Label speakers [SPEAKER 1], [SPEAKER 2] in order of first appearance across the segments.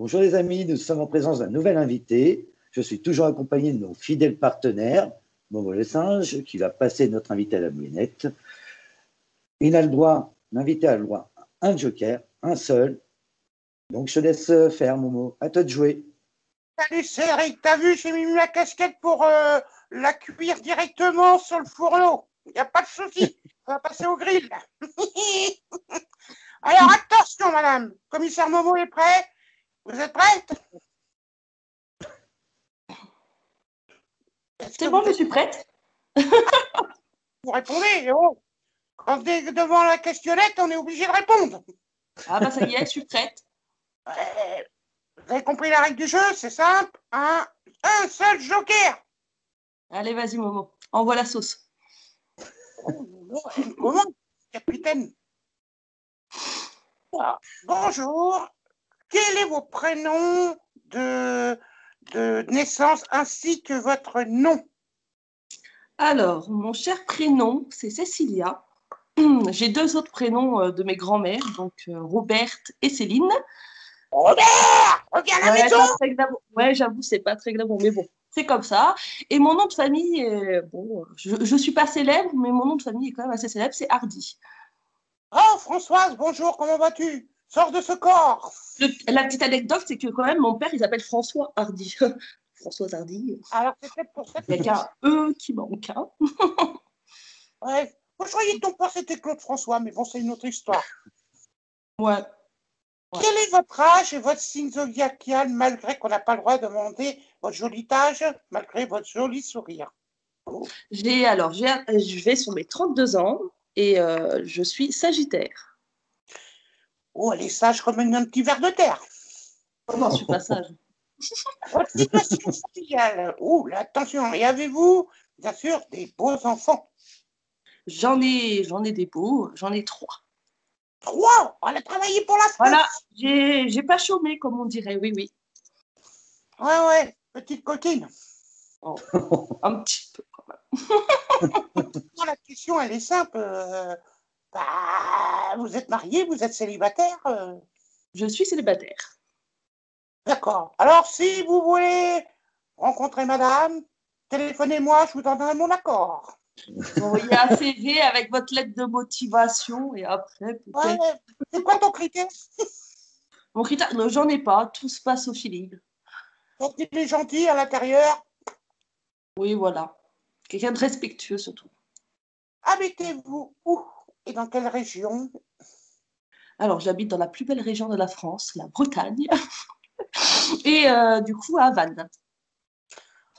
[SPEAKER 1] Bonjour les amis, nous sommes en présence d'un nouvel invité. Je suis toujours accompagné de nos fidèles partenaires, Momo le singe, qui va passer notre invité à la moulinette. L'invité a le droit à un joker, un seul. Donc je te laisse faire, Momo. À toi de jouer.
[SPEAKER 2] Salut Cédric, t'as vu, j'ai mis ma casquette pour la cuire directement sur le fourneau. Il n'y a pas de souci, ça va passer au grill. Alors attention madame, commissaire Momo est prêt. Vous êtes prête?
[SPEAKER 3] C'est bon, je suis prête.
[SPEAKER 2] Vous répondez, oh. Quand on est devant la questionnette, on est obligé de répondre.
[SPEAKER 3] Ah bah ça y est, je suis prête.
[SPEAKER 2] Vous avez compris la règle du jeu, c'est simple. Un seul joker.
[SPEAKER 3] Allez, vas-y, Momo. Envoie la sauce.
[SPEAKER 2] Comment, capitaine? Bonjour. Quel est vos prénoms de naissance ainsi que votre nom?
[SPEAKER 3] Alors, mon cher prénom, c'est Cécilia. J'ai deux autres prénoms de mes grands-mères, donc Roberte et Céline.
[SPEAKER 2] Robert, reviens à la maison.
[SPEAKER 3] Ouais, j'avoue, c'est pas très glamour, mais bon, c'est comme ça. Et mon nom de famille, bon, je suis pas célèbre, mais mon nom de famille est quand même assez célèbre, c'est Hardy.
[SPEAKER 2] Oh, Françoise, bonjour, comment vas-tu? Sors de ce corps.
[SPEAKER 3] La petite anecdote, c'est que quand même, mon père, il s'appelle François Hardy. Françoise Hardy.
[SPEAKER 2] Alors, c'est peut-être pour ça
[SPEAKER 3] Il n'y a qu'un E qui manque. Hein.
[SPEAKER 2] Ouais. Moi, je croyais que ton père, c'était Claude François, mais bon, c'est une autre histoire.
[SPEAKER 3] Ouais.
[SPEAKER 2] Quel est votre âge et votre signe zodiacal, malgré qu'on n'a pas le droit de demander votre joli âge, malgré votre joli sourire?
[SPEAKER 3] Je vais sur mes 32 ans et je suis Sagittaire.
[SPEAKER 2] Oh, elle est sage comme un petit ver de terre.
[SPEAKER 3] Oh non, je suis pas sage.
[SPEAKER 2] Votre situation familiale. Oh, là, attention. Et avez-vous, bien sûr, des beaux enfants?
[SPEAKER 3] J'en ai des beaux, j'en ai 3.
[SPEAKER 2] 3? On a travaillé pour la France.
[SPEAKER 3] Voilà, j'ai pas chômé, comme on dirait, oui, oui.
[SPEAKER 2] Ouais, petite coquine.
[SPEAKER 3] Oh, un petit peu, quand même.
[SPEAKER 2] Non, la question, elle est simple. Vous êtes marié, vous êtes célibataire?
[SPEAKER 3] Je suis célibataire.
[SPEAKER 2] D'accord. Alors, si vous voulez rencontrer madame, téléphonez-moi, je vous donnerai mon accord.
[SPEAKER 3] Vous envoyez un CV avec votre lettre de motivation et après, peut-être.
[SPEAKER 2] Ouais. C'est quoi ton critère?
[SPEAKER 3] Mon critère, non, j'en ai pas, tout se passe au feeling.
[SPEAKER 2] Quand il est gentil à l'intérieur.
[SPEAKER 3] Oui, voilà. Quelqu'un de respectueux, surtout.
[SPEAKER 2] Habitez-vous où et dans quelle région?
[SPEAKER 3] Alors, j'habite dans la plus belle région de la France, la Bretagne. Et du coup, à Vannes.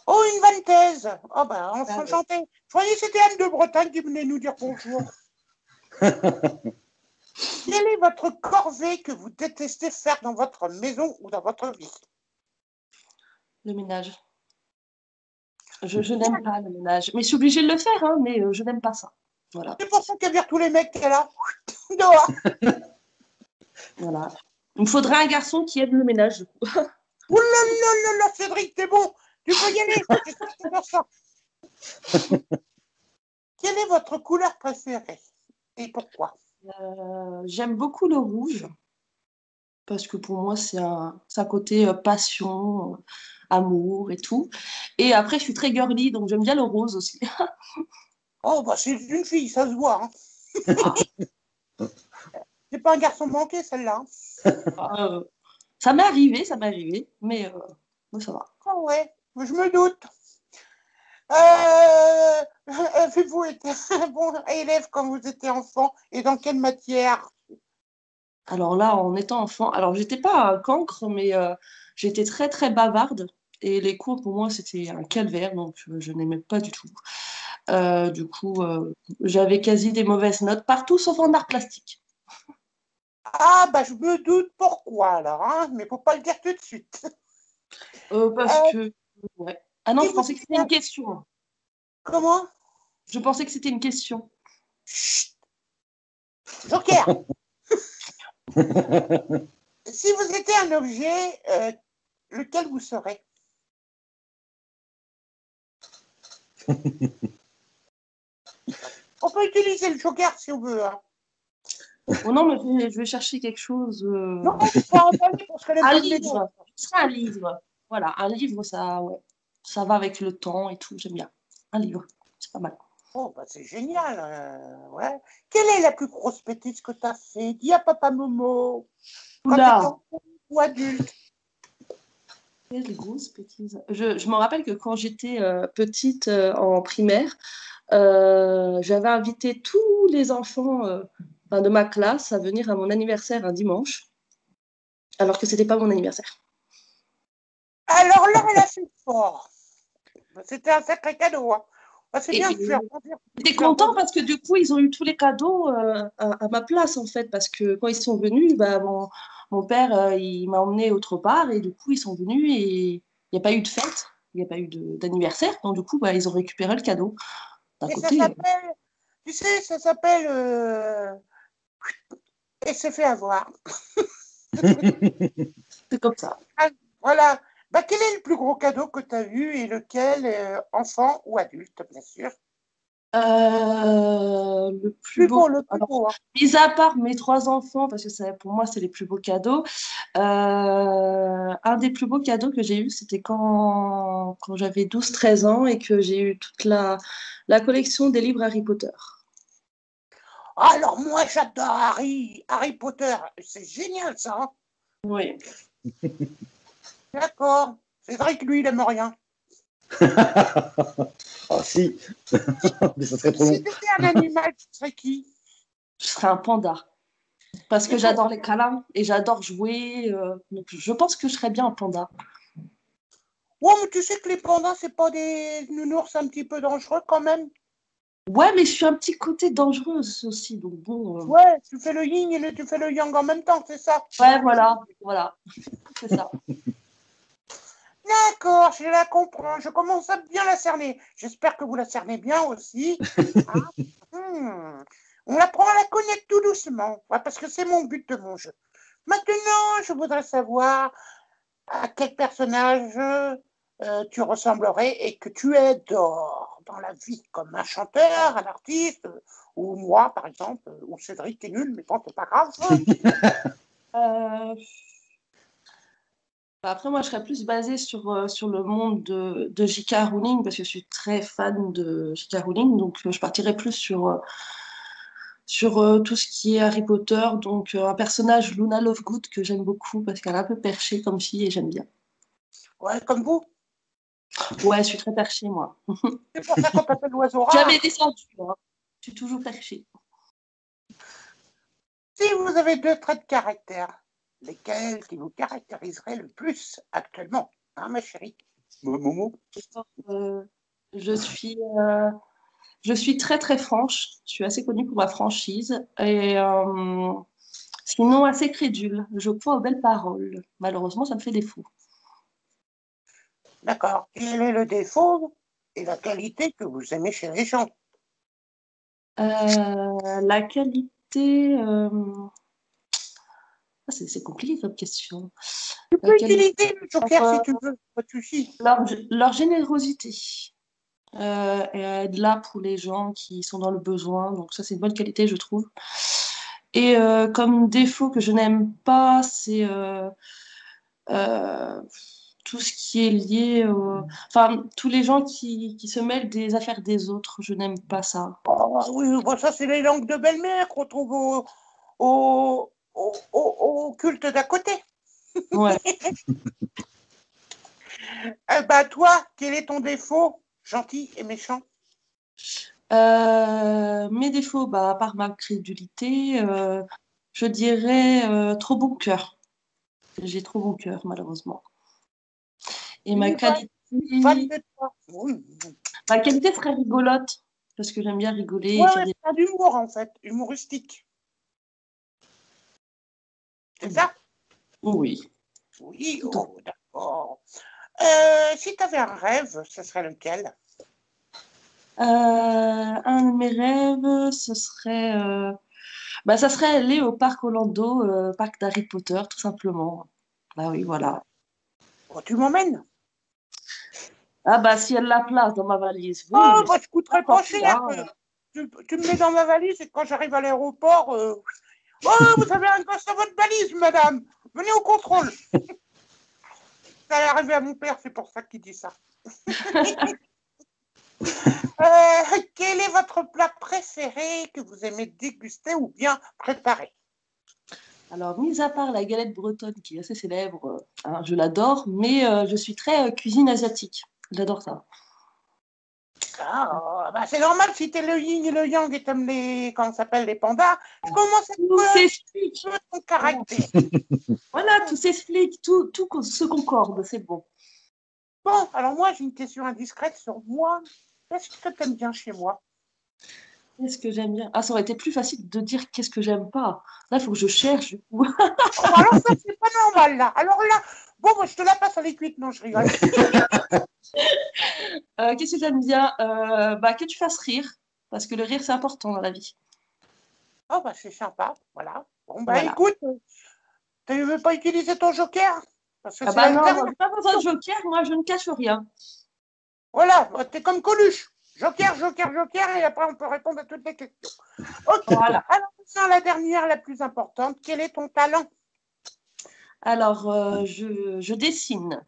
[SPEAKER 2] Oh, une vantaise. Oh, ben,
[SPEAKER 3] Ah,
[SPEAKER 2] enchanté. Je croyais que c'était Anne de Bretagne qui venait nous dire bonjour. Quelle est votre corvée que vous détestez faire dans votre maison ou dans votre vie?
[SPEAKER 3] le ménage. Je n'aime pas le ménage. Mais je suis obligée de le faire, hein, mais je n'aime pas ça. Voilà.
[SPEAKER 2] C'est pour ça qu'elle vire tous les mecs qui est là. Dehors.
[SPEAKER 3] Voilà. Il me faudrait un garçon qui aime le ménage.
[SPEAKER 2] Ouh là là, Cédric, t'es bon. Tu peux y aller. Je sais que tu faire ça. Quelle est votre couleur préférée et pourquoi?
[SPEAKER 3] J'aime beaucoup le rouge parce que pour moi, c'est un côté passion, amour et tout. Et après, je suis très girly, donc j'aime bien le rose aussi.
[SPEAKER 2] Oh, bah, c'est une fille, ça se voit. Hein. C'est pas un garçon manqué, celle-là.
[SPEAKER 3] Euh, ça m'est arrivé, mais ça va.
[SPEAKER 2] Oh, ouais, je me doute. Avez-vous été un bon élève quand vous étiez enfant et dans quelle matière?
[SPEAKER 3] Alors là, en étant enfant, alors j'étais pas un cancre, mais j'étais très très bavarde. Et les cours, pour moi, c'était un calvaire, donc je n'aimais pas du tout. Du coup, j'avais quasi des mauvaises notes partout sauf en art plastique.
[SPEAKER 2] Ah, bah, je me doute pourquoi, alors, hein, mais faut pas le dire tout de suite.
[SPEAKER 3] Parce que, ouais. Ah non,
[SPEAKER 2] Si
[SPEAKER 3] je
[SPEAKER 2] vous
[SPEAKER 3] pensais que c'était
[SPEAKER 2] étiez...
[SPEAKER 3] une question.
[SPEAKER 2] Comment?
[SPEAKER 3] Je pensais que c'était une question.
[SPEAKER 2] Chut. Joker. Si vous étiez un objet, lequel vous serez? On peut utiliser le joker si on veut. Hein.
[SPEAKER 3] Oh non, mais je vais chercher quelque chose.
[SPEAKER 2] Non, faut pas en parler parce qu'elle aime
[SPEAKER 3] Un
[SPEAKER 2] pas le ménage.
[SPEAKER 3] livre. Ce sera un livre. Voilà, un livre, ça, ouais. Ça va avec le temps et tout, j'aime bien. Un livre, c'est pas mal.
[SPEAKER 2] Oh, bah c'est génial. Ouais. Quelle est la plus grosse bêtise que tu as fait? Dis à papa Momo. Quand tu étais
[SPEAKER 3] Oula,
[SPEAKER 2] enfant ou adulte?
[SPEAKER 3] quelle grosse bêtise. Je me rappelle que quand j'étais petite en primaire, j'avais invité tous les enfants enfin, de ma classe à venir à mon anniversaire un dimanche, alors que c'était pas mon anniversaire.
[SPEAKER 2] Alors là, elle a fait fort. C'était un sacré cadeau. Hein. Bah, c'est bien
[SPEAKER 3] Et
[SPEAKER 2] de faire plaisir.
[SPEAKER 3] j'étais
[SPEAKER 2] De faire
[SPEAKER 3] content
[SPEAKER 2] plaisir.
[SPEAKER 3] parce que du coup, ils ont eu tous les cadeaux à ma place, en fait, parce que quand ils sont venus, bah, mon père, il m'a emmené autre part, et du coup, ils sont venus et il n'y a pas eu de fête, il n'y a pas eu d'anniversaire, donc du coup, bah, ils ont récupéré le cadeau. D'un
[SPEAKER 2] Et ça
[SPEAKER 3] côté,
[SPEAKER 2] s'appelle, tu sais, ça s'appelle et s'est fait avoir.
[SPEAKER 3] c'est comme ça.
[SPEAKER 2] Ah, voilà. Bah, quel est le plus gros cadeau que tu as eu et lequel, enfant ou adulte, bien sûr?
[SPEAKER 3] Le plus beau.
[SPEAKER 2] Le plus
[SPEAKER 3] Alors,
[SPEAKER 2] beau. Hein.
[SPEAKER 3] mis à part mes trois enfants, parce que ça, pour moi, c'est les plus beaux cadeaux, un des plus beaux cadeaux que j'ai eu, c'était quand j'avais 12 13 ans et que j'ai eu toute la collection des livres Harry Potter.
[SPEAKER 2] Ah, alors moi, j'adore Harry Potter. C'est génial, ça. Hein.
[SPEAKER 3] Oui.
[SPEAKER 2] D'accord. Cédric, lui, il aime rien.
[SPEAKER 1] Ah si,
[SPEAKER 2] Si,
[SPEAKER 1] mais ça serait trop
[SPEAKER 2] si
[SPEAKER 1] long.
[SPEAKER 2] tu étais un animal, tu serais qui?
[SPEAKER 3] Je serais un panda. Parce que
[SPEAKER 2] Et pour...
[SPEAKER 3] j'adore les câlins et j'adore jouer. Donc je pense que je serais bien un panda.
[SPEAKER 2] Ouais, mais tu sais que les pandas, c'est pas des nounours un petit peu dangereux quand même?
[SPEAKER 3] Ouais, mais je suis un petit côté dangereuse aussi. Donc bon.
[SPEAKER 2] Ouais, tu fais le yin et tu fais le yang en même temps, c'est ça?
[SPEAKER 3] Ouais, voilà. Voilà. C'est ça.
[SPEAKER 2] D'accord, je la comprends. Je commence à bien la cerner. J'espère que vous la cernez bien aussi. Hein. On apprend à la connaître tout doucement, ouais, parce que c'est mon but de mon jeu. Maintenant, je voudrais savoir à quel personnage tu ressemblerais et que tu adores dans la vie, comme un chanteur, un artiste, ou moi, par exemple, ou Cédric qui est nul, mais bon, c'est pas grave.
[SPEAKER 3] Euh, Bah, après, moi, je serais plus basée sur le monde de J.K. Rowling parce que je suis très fan de J.K. Rowling. Donc, je partirais plus sur tout ce qui est Harry Potter. Donc, un personnage, Luna Lovegood, que j'aime beaucoup parce qu'elle est un peu perchée comme fille et j'aime bien.
[SPEAKER 2] Ouais, comme vous.
[SPEAKER 3] Ouais, je suis très perchée, moi.
[SPEAKER 2] C'est pour ça qu'on t'appelle l'oiseau
[SPEAKER 3] Jamais
[SPEAKER 2] rare.
[SPEAKER 3] descendue, hein. Je suis toujours perchée.
[SPEAKER 2] Si vous avez deux traits de caractère, lesquels qui vous caractériseraient le plus actuellement, hein, ma chérie? Momo.
[SPEAKER 3] Euh, je suis, euh, je suis très, très franche. Je suis assez connue pour ma franchise. Et sinon, assez crédule. Je crois aux belles paroles. Malheureusement, ça me fait défaut.
[SPEAKER 2] D'accord. Quel est le défaut et la qualité que vous aimez chez les gens?
[SPEAKER 3] La qualité, c'est compliqué comme question.
[SPEAKER 2] Tu
[SPEAKER 3] La
[SPEAKER 2] peux
[SPEAKER 3] qualité,
[SPEAKER 2] utiliser le joker si tu veux, pas de souci.
[SPEAKER 3] leur générosité. Et être là pour les gens qui sont dans le besoin. Donc ça, c'est une bonne qualité, je trouve. Et comme défaut que je n'aime pas, c'est euh, tout ce qui est lié Enfin, tous les gens qui se mêlent des affaires des autres, je n'aime pas ça.
[SPEAKER 2] Oh, oui, bon, ça c'est les langues de belle-mère qu'on trouve au culte d'à côté.
[SPEAKER 3] Ouais.
[SPEAKER 2] Bah toi, quel est ton défaut, gentil et méchant?
[SPEAKER 3] Mes défauts, bah, à part ma crédulité, je dirais trop bon cœur. J'ai trop bon cœur, malheureusement. Et
[SPEAKER 2] Une fan de toi. Oui.
[SPEAKER 3] ma qualité serait rigolote, parce que j'aime bien rigoler et
[SPEAKER 2] Ouais,
[SPEAKER 3] faire
[SPEAKER 2] ouais,
[SPEAKER 3] des...
[SPEAKER 2] pas d'humour en fait, humoristique. C'est ça?
[SPEAKER 3] Oui.
[SPEAKER 2] Oui,
[SPEAKER 3] Tout à fait.
[SPEAKER 2] oh, d'accord. Si tu avais un rêve, ce serait lequel?
[SPEAKER 3] Un de mes rêves, ça serait aller au parc Orlando, parc d'Harry Potter, tout simplement. Bah oui, voilà.
[SPEAKER 2] Oh, tu m'emmènes?
[SPEAKER 3] Ah bah si elle la place dans ma valise, oui,
[SPEAKER 2] Oh,
[SPEAKER 3] mais
[SPEAKER 2] bah,
[SPEAKER 3] c'est
[SPEAKER 2] je coûterais
[SPEAKER 3] tant
[SPEAKER 2] pas
[SPEAKER 3] pis,
[SPEAKER 2] cher.
[SPEAKER 3] hein.
[SPEAKER 2] Tu me mets dans ma valise et quand j'arrive à l'aéroport, Oh, vous avez un gosse à votre valise, madame. Venez au contrôle. Ça allait arriver à mon père, c'est pour ça qu'il dit ça. Quel est votre plat préféré que vous aimez déguster ou bien préparer?
[SPEAKER 3] Alors, mis à part la galette bretonne qui est assez célèbre, hein, je l'adore, mais je suis très cuisine asiatique. J'adore ça.
[SPEAKER 2] Ah, bah c'est normal si t'es le yin et le yang et t'aimes les, comment ça s'appelle, les pandas. Je commence à
[SPEAKER 3] Tout s'explique.
[SPEAKER 2] connaître ton caractère.
[SPEAKER 3] Voilà, tout s'explique, tout se concorde, c'est bon.
[SPEAKER 2] Bon, alors moi, j'ai une question indiscrète sur moi. Qu'est-ce que t'aimes bien chez moi?
[SPEAKER 3] Qu'est-ce que j'aime bien? Ah, ça aurait été plus facile de dire qu'est-ce que j'aime pas. Là, il faut que je cherche, du coup.
[SPEAKER 2] Oh, alors ça, c'est pas normal, là. Alors là, bon, moi, je te la passe à l'écuite. Non, je rigole.
[SPEAKER 3] Qu'est-ce que j'aime bien? Bah, que tu fasses rire, parce que le rire, c'est important dans la vie.
[SPEAKER 2] Oh, bah, c'est sympa, voilà. Bon, bah,
[SPEAKER 3] Voilà.
[SPEAKER 2] écoute, tu veux pas utiliser ton joker? Parce que
[SPEAKER 3] Ah
[SPEAKER 2] c'est
[SPEAKER 3] bah
[SPEAKER 2] la
[SPEAKER 3] non,
[SPEAKER 2] dernière.
[SPEAKER 3] j'ai pas besoin de joker, moi, je ne cache rien.
[SPEAKER 2] Voilà, t'es comme Coluche. Joker, joker, joker, et après, on peut répondre à toutes les questions. Ok,
[SPEAKER 3] Voilà.
[SPEAKER 2] alors, c'est la dernière, la plus importante. Quel est ton talent?
[SPEAKER 3] Alors, je dessine.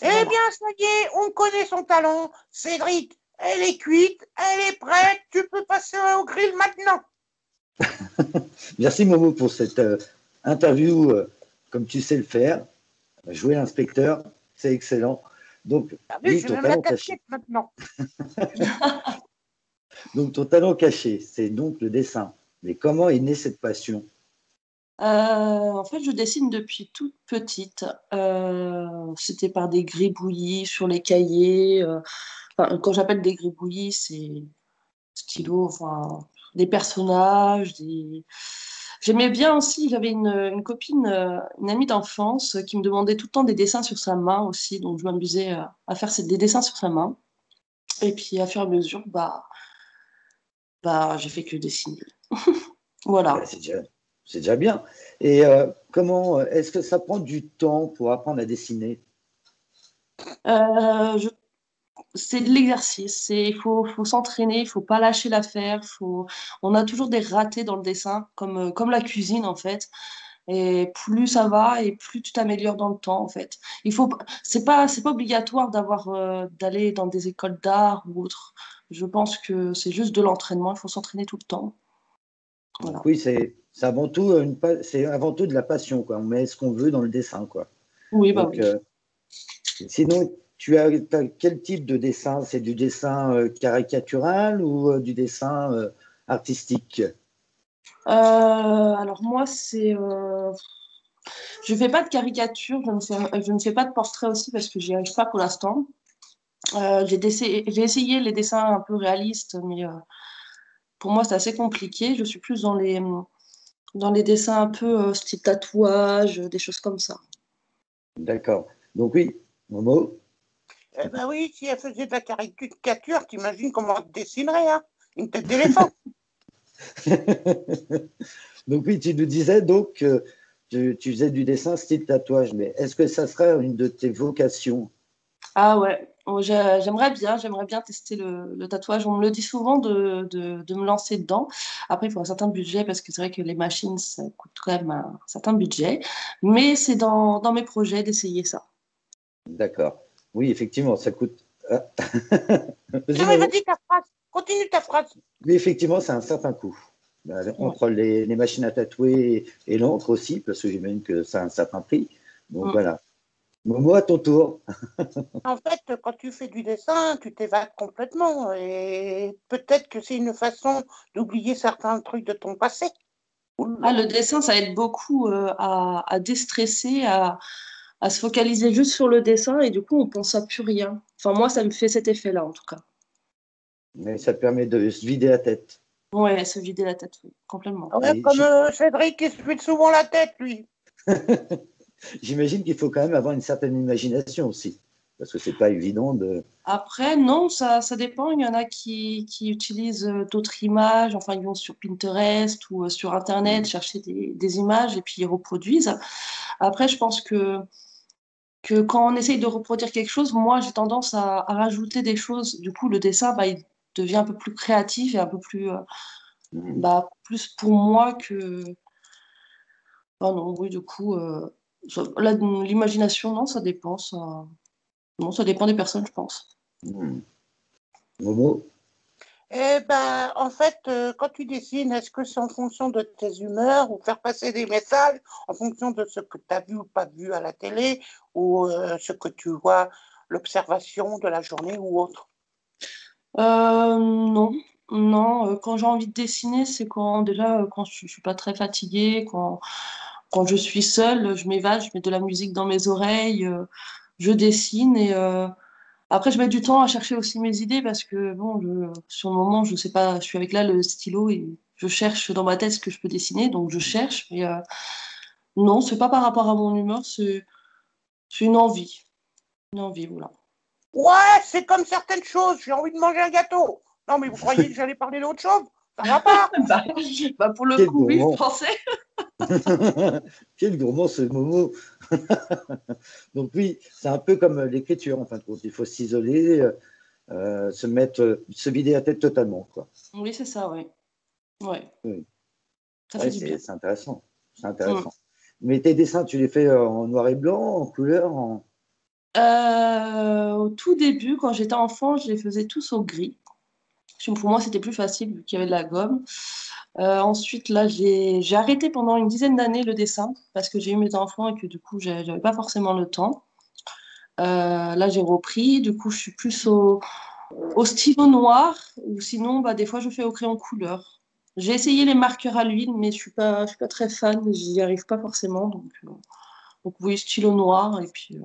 [SPEAKER 2] Eh
[SPEAKER 3] Voilà.
[SPEAKER 2] bien, ça y est, on connaît son talent. Cédric, elle est cuite, elle est prête. Tu peux passer au grill maintenant.
[SPEAKER 1] Merci Momo pour cette interview, comme tu sais le faire. Jouer l'inspecteur, c'est excellent. Donc,
[SPEAKER 2] Ah oui,
[SPEAKER 1] oui,
[SPEAKER 2] j'ai
[SPEAKER 1] ton
[SPEAKER 2] même la
[SPEAKER 1] talent caché.
[SPEAKER 2] casquette maintenant.
[SPEAKER 1] Donc, ton talent caché, c'est donc le dessin. Mais comment est née cette passion?
[SPEAKER 3] En fait, je dessine depuis toute petite. C'était par des gribouillis sur les cahiers. Enfin, quand j'appelle des gribouillis, c'est stylo, enfin, des personnages. J'aimais bien aussi, j'avais une copine, une amie d'enfance, qui me demandait tout le temps des dessins sur sa main aussi. Donc, je m'amusais à faire des dessins sur sa main. Et puis, à fur et à mesure, bah, j'ai fait que dessiner.
[SPEAKER 1] Ben,
[SPEAKER 3] Voilà.
[SPEAKER 1] c'est déjà bien. Et comment est-ce que ça prend du temps pour apprendre à dessiner?
[SPEAKER 3] Euh, je C'est de l'exercice, faut s'entraîner, il faut pas lâcher l'affaire, on a toujours des ratés dans le dessin, comme la cuisine en fait. Et plus ça va et plus tu t'améliores dans le temps en fait. C'est pas obligatoire d'aller dans des écoles d'art ou autre. Je pense que c'est juste de l'entraînement, il faut s'entraîner tout le temps.
[SPEAKER 1] Donc
[SPEAKER 3] Voilà.
[SPEAKER 1] oui, c'est avant tout c'est avant tout de la passion, quoi. On met ce qu'on veut dans le dessin, quoi.
[SPEAKER 3] Oui, bah
[SPEAKER 1] Donc
[SPEAKER 3] oui.
[SPEAKER 1] sinon, t'as quel type de dessin? C'est du dessin caricatural ou du dessin artistique?
[SPEAKER 3] Alors moi, je fais pas de caricature, je ne fais pas de portrait aussi parce que j'y arrive pas pour l'instant. J'ai essayé les dessins un peu réalistes, mais pour moi, c'est assez compliqué. Je suis plus dans les dessins un peu style tatouage, des choses comme ça.
[SPEAKER 1] D'accord. Donc oui, Momo.
[SPEAKER 2] Eh ben oui, si elle faisait de la caricature, t'imagines comment elle dessinerait, hein? Une tête d'éléphant.
[SPEAKER 1] Donc oui, tu nous disais donc tu faisais du dessin style tatouage, mais est-ce que ça serait une de tes vocations?
[SPEAKER 3] Ah ouais, oh, j'aimerais bien tester le tatouage. On me le dit souvent de me lancer dedans. Après, il faut un certain budget parce que c'est vrai que les machines, ça coûte quand même un certain budget. Mais c'est dans mes projets d'essayer ça.
[SPEAKER 1] D'accord. Oui, effectivement, ça coûte. Ah. Vas-y,
[SPEAKER 2] Non mais
[SPEAKER 1] Momo.
[SPEAKER 2] vas-y ta phrase, continue ta phrase.
[SPEAKER 1] Oui, effectivement, c'est un certain coût.
[SPEAKER 3] Ouais.
[SPEAKER 1] Entre les machines à tatouer et l'encre aussi, parce que j'imagine que ça a un certain prix. Donc
[SPEAKER 3] Mm.
[SPEAKER 1] voilà. Momo, à ton tour.
[SPEAKER 2] En fait, quand tu fais du dessin, tu t'évades complètement et peut-être que c'est une façon d'oublier certains trucs de ton passé.
[SPEAKER 3] Ah,
[SPEAKER 2] Oula.
[SPEAKER 3] le dessin, ça aide beaucoup à déstresser, à se focaliser juste sur le dessin et du coup, on pense à plus rien. Enfin, moi, ça me fait cet effet-là, en tout cas.
[SPEAKER 1] Mais ça permet de se vider la tête.
[SPEAKER 3] Ouais, se vider la tête, oui, complètement.
[SPEAKER 2] Ouais,
[SPEAKER 1] Et
[SPEAKER 2] comme Cédric qui se vide souvent la tête, lui.
[SPEAKER 1] j'imagine qu'il faut quand même avoir une certaine imagination aussi, parce que c'est pas évident de.
[SPEAKER 3] Après, non, ça dépend. Il y en a qui utilisent d'autres images. Enfin, ils vont sur Pinterest ou sur Internet chercher des images et puis ils reproduisent. Après, je pense que quand on essaye de reproduire quelque chose, moi, j'ai tendance à rajouter des choses. Du coup, le dessin, bah, il devient un peu plus créatif et un peu plus, bah, plus pour moi Ah non, oui, du coup, l'imagination, non, ça dépend. Non, ça dépend des personnes, je pense.
[SPEAKER 1] Hmm. Momo?
[SPEAKER 2] Eh ben, en fait, quand tu dessines, est-ce que c'est en fonction de tes humeurs ou faire passer des messages en fonction de ce que tu as vu ou pas vu à la télé ou ce que tu vois, l'observation de la journée ou autre?
[SPEAKER 3] Non, non. Quand j'ai envie de dessiner, c'est quand déjà quand je suis pas très fatiguée, quand je suis seule, je m'évade, je mets de la musique dans mes oreilles, je dessine et après je mets du temps à chercher aussi mes idées parce que bon, sur le moment, je sais pas, je suis avec là le stylo et je cherche dans ma tête ce que je peux dessiner, donc je cherche. Mais non, c'est pas par rapport à mon humeur, c'est une envie, voilà.
[SPEAKER 2] Ouais, c'est comme certaines choses, j'ai envie de manger un gâteau. Non, mais vous croyez que j'allais parler d'autre chose? Ça va pas.
[SPEAKER 3] Bah, bah, pour le
[SPEAKER 1] Quel
[SPEAKER 3] coup, oui, je
[SPEAKER 1] gourmand!
[SPEAKER 3] pensais.
[SPEAKER 1] Quel gourmand ce Momo! Donc oui, c'est un peu comme l'écriture en fin de compte. Il faut s'isoler, se mettre, se vider la tête totalement, quoi.
[SPEAKER 3] Oui, c'est ça, oui. Ouais,
[SPEAKER 1] Oui.
[SPEAKER 3] ça fait
[SPEAKER 1] Ouais,
[SPEAKER 3] du bien.
[SPEAKER 1] c'est intéressant. C'est
[SPEAKER 3] Mm.
[SPEAKER 1] intéressant. Mais tes dessins, tu les fais en noir et blanc, en couleur, en...
[SPEAKER 3] Au tout début, quand j'étais enfant, je les faisais tous au gris. Parce que pour moi, c'était plus facile vu qu'il y avait de la gomme. Ensuite, là, j'ai arrêté pendant une dizaine d'années le dessin parce que j'ai eu mes enfants et que du coup, j'avais pas forcément le temps. Là, j'ai repris. Du coup, je suis plus au stylo noir ou sinon, bah, des fois, je fais au crayon couleur. J'ai essayé les marqueurs à l'huile, mais je suis pas très fan. J'y arrive pas forcément. Donc oui, stylo noir et puis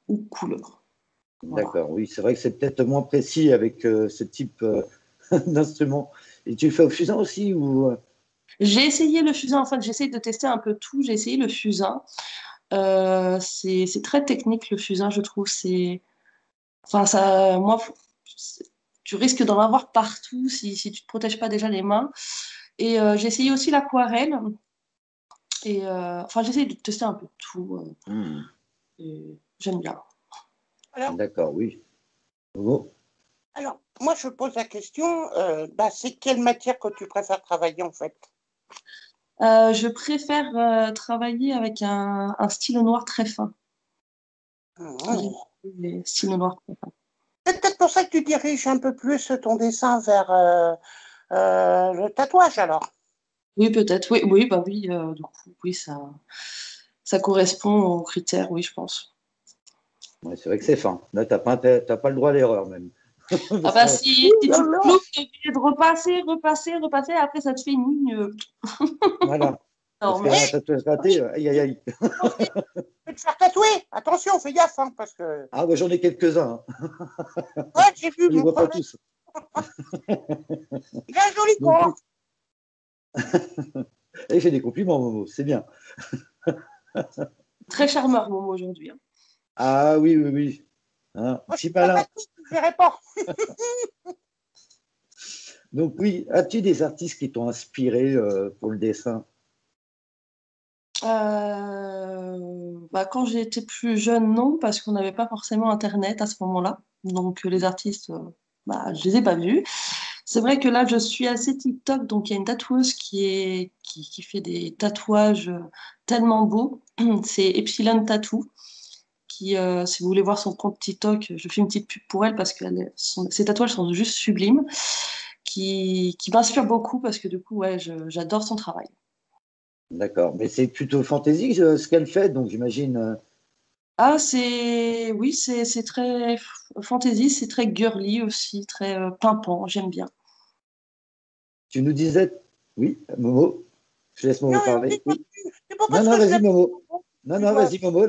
[SPEAKER 3] ou couleur. Voilà.
[SPEAKER 1] D'accord, oui, c'est vrai que c'est peut-être moins précis avec ce type d'instrument. Et tu le fais au fusain aussi ou...
[SPEAKER 3] J'ai essayé le fusain, en fait, j'essaye de tester un peu tout. J'ai essayé le fusain. C'est très technique le fusain, je trouve. Enfin, ça, moi, tu risques d'en avoir partout si tu te protèges pas déjà les mains. Et j'ai essayé aussi l'aquarelle. Et enfin, j'essaye de tester un peu tout.
[SPEAKER 1] Hmm,
[SPEAKER 3] Et j'aime bien.
[SPEAKER 2] Alors,
[SPEAKER 1] d'accord, oui. Oh,
[SPEAKER 2] moi, je pose la question, bah, c'est quelle matière que tu préfères travailler en fait?
[SPEAKER 3] Je préfère travailler avec un stylo noir très fin. J'aime
[SPEAKER 2] Mhm.
[SPEAKER 3] les stylos noirs très fins.
[SPEAKER 2] C'est peut-être pour ça que tu diriges un peu plus ton dessin vers le tatouage alors.
[SPEAKER 3] Oui, peut-être. Oui, oui, bah oui. Du coup, oui, ça correspond aux critères, oui, je pense.
[SPEAKER 1] ouais, c'est vrai que c'est fin. Là, t'as pas le droit à l'erreur même.
[SPEAKER 3] Ah
[SPEAKER 1] Parce
[SPEAKER 3] bah
[SPEAKER 1] que-
[SPEAKER 3] si
[SPEAKER 2] Là,
[SPEAKER 3] tu
[SPEAKER 2] là,
[SPEAKER 3] ploues, t'es obligé de repasser, repasser, repasser, après ça te fait une ligne.
[SPEAKER 1] voilà. Parce
[SPEAKER 3] Non,
[SPEAKER 1] qu'un
[SPEAKER 2] hé,
[SPEAKER 1] tatouage
[SPEAKER 2] oui,
[SPEAKER 1] raté, aïe, aïe, aïe.
[SPEAKER 2] attention, tu peux te faire tatouer. Attention, fais gaffe, hein, parce que
[SPEAKER 1] Ah, ouais, j'en ai quelques-uns, hein.
[SPEAKER 2] ouais, j'ai vu
[SPEAKER 1] Je les
[SPEAKER 2] mon
[SPEAKER 1] vois pas
[SPEAKER 2] collègue,
[SPEAKER 1] tous.
[SPEAKER 2] il a un joli
[SPEAKER 1] Donc,
[SPEAKER 2] corps.
[SPEAKER 1] il fait des compliments, Momo, c'est bien.
[SPEAKER 3] très charmeur, Momo, aujourd'hui, hein.
[SPEAKER 1] Ah oui, oui, oui. Hein,
[SPEAKER 2] Moi, je
[SPEAKER 1] petit
[SPEAKER 2] suis pas
[SPEAKER 1] malin.
[SPEAKER 2] tatoué, je verrai pas.
[SPEAKER 1] Donc oui, as-tu des artistes qui t'ont inspiré pour le dessin?
[SPEAKER 3] Bah, quand j'étais plus jeune, non, parce qu'on n'avait pas forcément Internet à ce moment-là. Donc les artistes, bah, je les ai pas vus. C'est vrai que là, je suis assez TikTok, donc il y a une tatoueuse qui fait des tatouages tellement beaux. C'est Epsilon Tattoo, qui, si vous voulez voir son compte TikTok, je fais une petite pub pour elle parce que ses tatouages sont juste sublimes, qui m'inspire beaucoup parce que du coup, ouais, j'adore son travail.
[SPEAKER 1] D'accord. Mais c'est plutôt fantasy ce qu'elle fait, donc j'imagine.
[SPEAKER 3] Ah, oui, c'est très fantasy, c'est très girly aussi, très pimpant, j'aime bien.
[SPEAKER 1] Tu nous disais. Oui, Momo. Je laisse Momo
[SPEAKER 2] Non, non,
[SPEAKER 1] parler.
[SPEAKER 2] dis-moi,
[SPEAKER 1] Oui.
[SPEAKER 2] c'est pas
[SPEAKER 1] Non,
[SPEAKER 2] parce
[SPEAKER 1] non,
[SPEAKER 2] que je
[SPEAKER 1] vas-y,
[SPEAKER 2] l'aime
[SPEAKER 1] Momo.
[SPEAKER 2] beaucoup,
[SPEAKER 1] Non,
[SPEAKER 2] tu
[SPEAKER 1] non,
[SPEAKER 2] vois.
[SPEAKER 1] vas-y, Momo.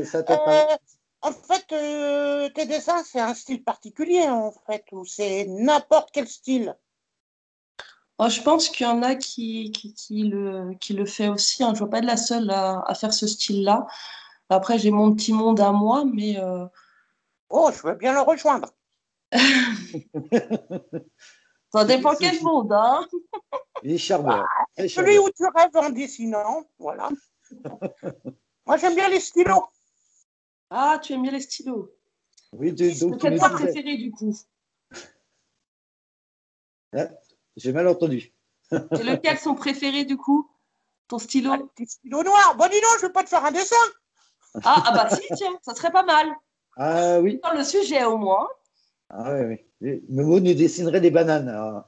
[SPEAKER 1] Ça t'a parlé.
[SPEAKER 2] Euh, En fait, tes dessins, c'est un style particulier, en fait, ou c'est n'importe quel style.
[SPEAKER 3] Oh, je pense qu'il y en a qui le fait aussi, hein. Je ne dois pas être la seule à faire ce style-là. Après, j'ai mon petit monde à moi, mais
[SPEAKER 2] Oh, je veux bien le rejoindre.
[SPEAKER 3] ça
[SPEAKER 1] C'est pas de
[SPEAKER 3] dépend quel
[SPEAKER 1] souci.
[SPEAKER 3] monde, hein.
[SPEAKER 1] Il est
[SPEAKER 2] Bah,
[SPEAKER 1] charmeur. Très
[SPEAKER 2] celui
[SPEAKER 1] charmeur.
[SPEAKER 2] où tu rêves en dessinant, voilà. Moi, j'aime bien les stylos.
[SPEAKER 3] Ah, tu aimes bien les stylos.
[SPEAKER 1] Oui,
[SPEAKER 3] C'est
[SPEAKER 1] donc tu
[SPEAKER 3] quel
[SPEAKER 1] nous
[SPEAKER 3] toi
[SPEAKER 1] disais.
[SPEAKER 3] préféré du coup?
[SPEAKER 1] Hein, j'ai mal entendu.
[SPEAKER 3] C'est lequel son préféré du coup? ton stylo.
[SPEAKER 2] Un petit stylo noir. Bon, dis donc, je vais pas te faire un dessin.
[SPEAKER 3] Bah si, tiens, ça serait pas mal.
[SPEAKER 1] Ah oui,
[SPEAKER 3] Dans le sujet au moins.
[SPEAKER 1] ah, oui, oui. Momo nous dessinerait des bananes. Alors.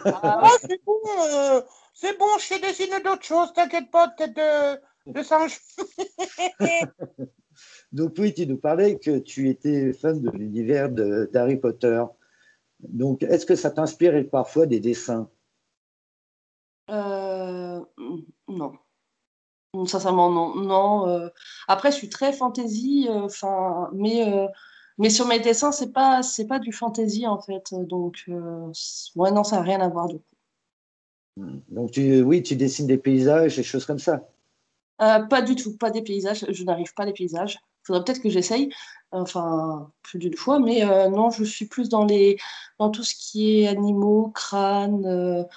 [SPEAKER 3] Ah,
[SPEAKER 2] Oh, c'est bon, je t'ai dessiné d'autres choses, t'inquiète pas, tête de singe.
[SPEAKER 1] Donc oui, tu nous parlais que tu étais fan de l'univers d'Harry Potter. Donc, est-ce que ça t'inspire parfois des dessins?
[SPEAKER 3] non. Sincèrement, non. Non. Après, je suis très fantasy, mais sur mes dessins, c'est pas du fantasy en fait. Donc, ouais, non, ça n'a rien à voir du coup.
[SPEAKER 1] Donc, oui, tu dessines des paysages, des choses comme ça.
[SPEAKER 3] Pas du tout, pas des paysages. Je n'arrive pas à des paysages. Il faudrait peut-être que j'essaye, enfin, plus d'une fois, mais non, je suis plus dans tout ce qui est animaux, crânes,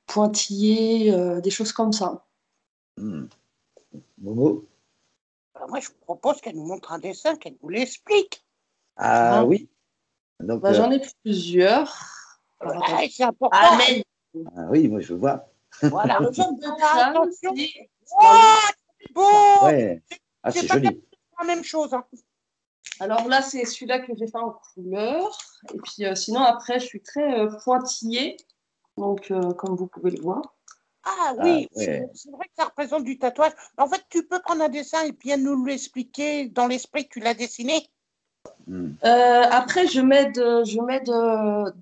[SPEAKER 3] pointillés, des choses comme ça.
[SPEAKER 1] Hmm. Momo?
[SPEAKER 2] Alors moi, je vous propose qu'elle nous montre un dessin, qu'elle nous l'explique.
[SPEAKER 1] Ah
[SPEAKER 3] Hein.
[SPEAKER 1] oui. Donc,
[SPEAKER 3] Bah, j'en ai plusieurs. Alors, attends.
[SPEAKER 2] C'est important.
[SPEAKER 3] Ah, mais
[SPEAKER 1] ah oui, moi je veux voir.
[SPEAKER 2] Voilà.
[SPEAKER 3] le genre de
[SPEAKER 2] Ah,
[SPEAKER 3] crâne,
[SPEAKER 2] attention.
[SPEAKER 3] c'est
[SPEAKER 2] Oh, c'est beau.
[SPEAKER 1] Ouais. Ah,
[SPEAKER 2] C'est
[SPEAKER 1] c'est
[SPEAKER 2] pas
[SPEAKER 1] joli.
[SPEAKER 2] la même chose. Hein.
[SPEAKER 3] Alors là, c'est celui-là que j'ai fait en couleur. Et puis sinon, après, je suis très pointillée. Donc, comme vous pouvez le voir.
[SPEAKER 2] Ah
[SPEAKER 1] Ah
[SPEAKER 2] oui,
[SPEAKER 1] ouais.
[SPEAKER 2] c'est vrai que ça représente du tatouage. En fait, tu peux prendre un dessin et bien nous l'expliquer dans l'esprit que tu l'as dessiné.
[SPEAKER 1] Hmm.
[SPEAKER 3] Après,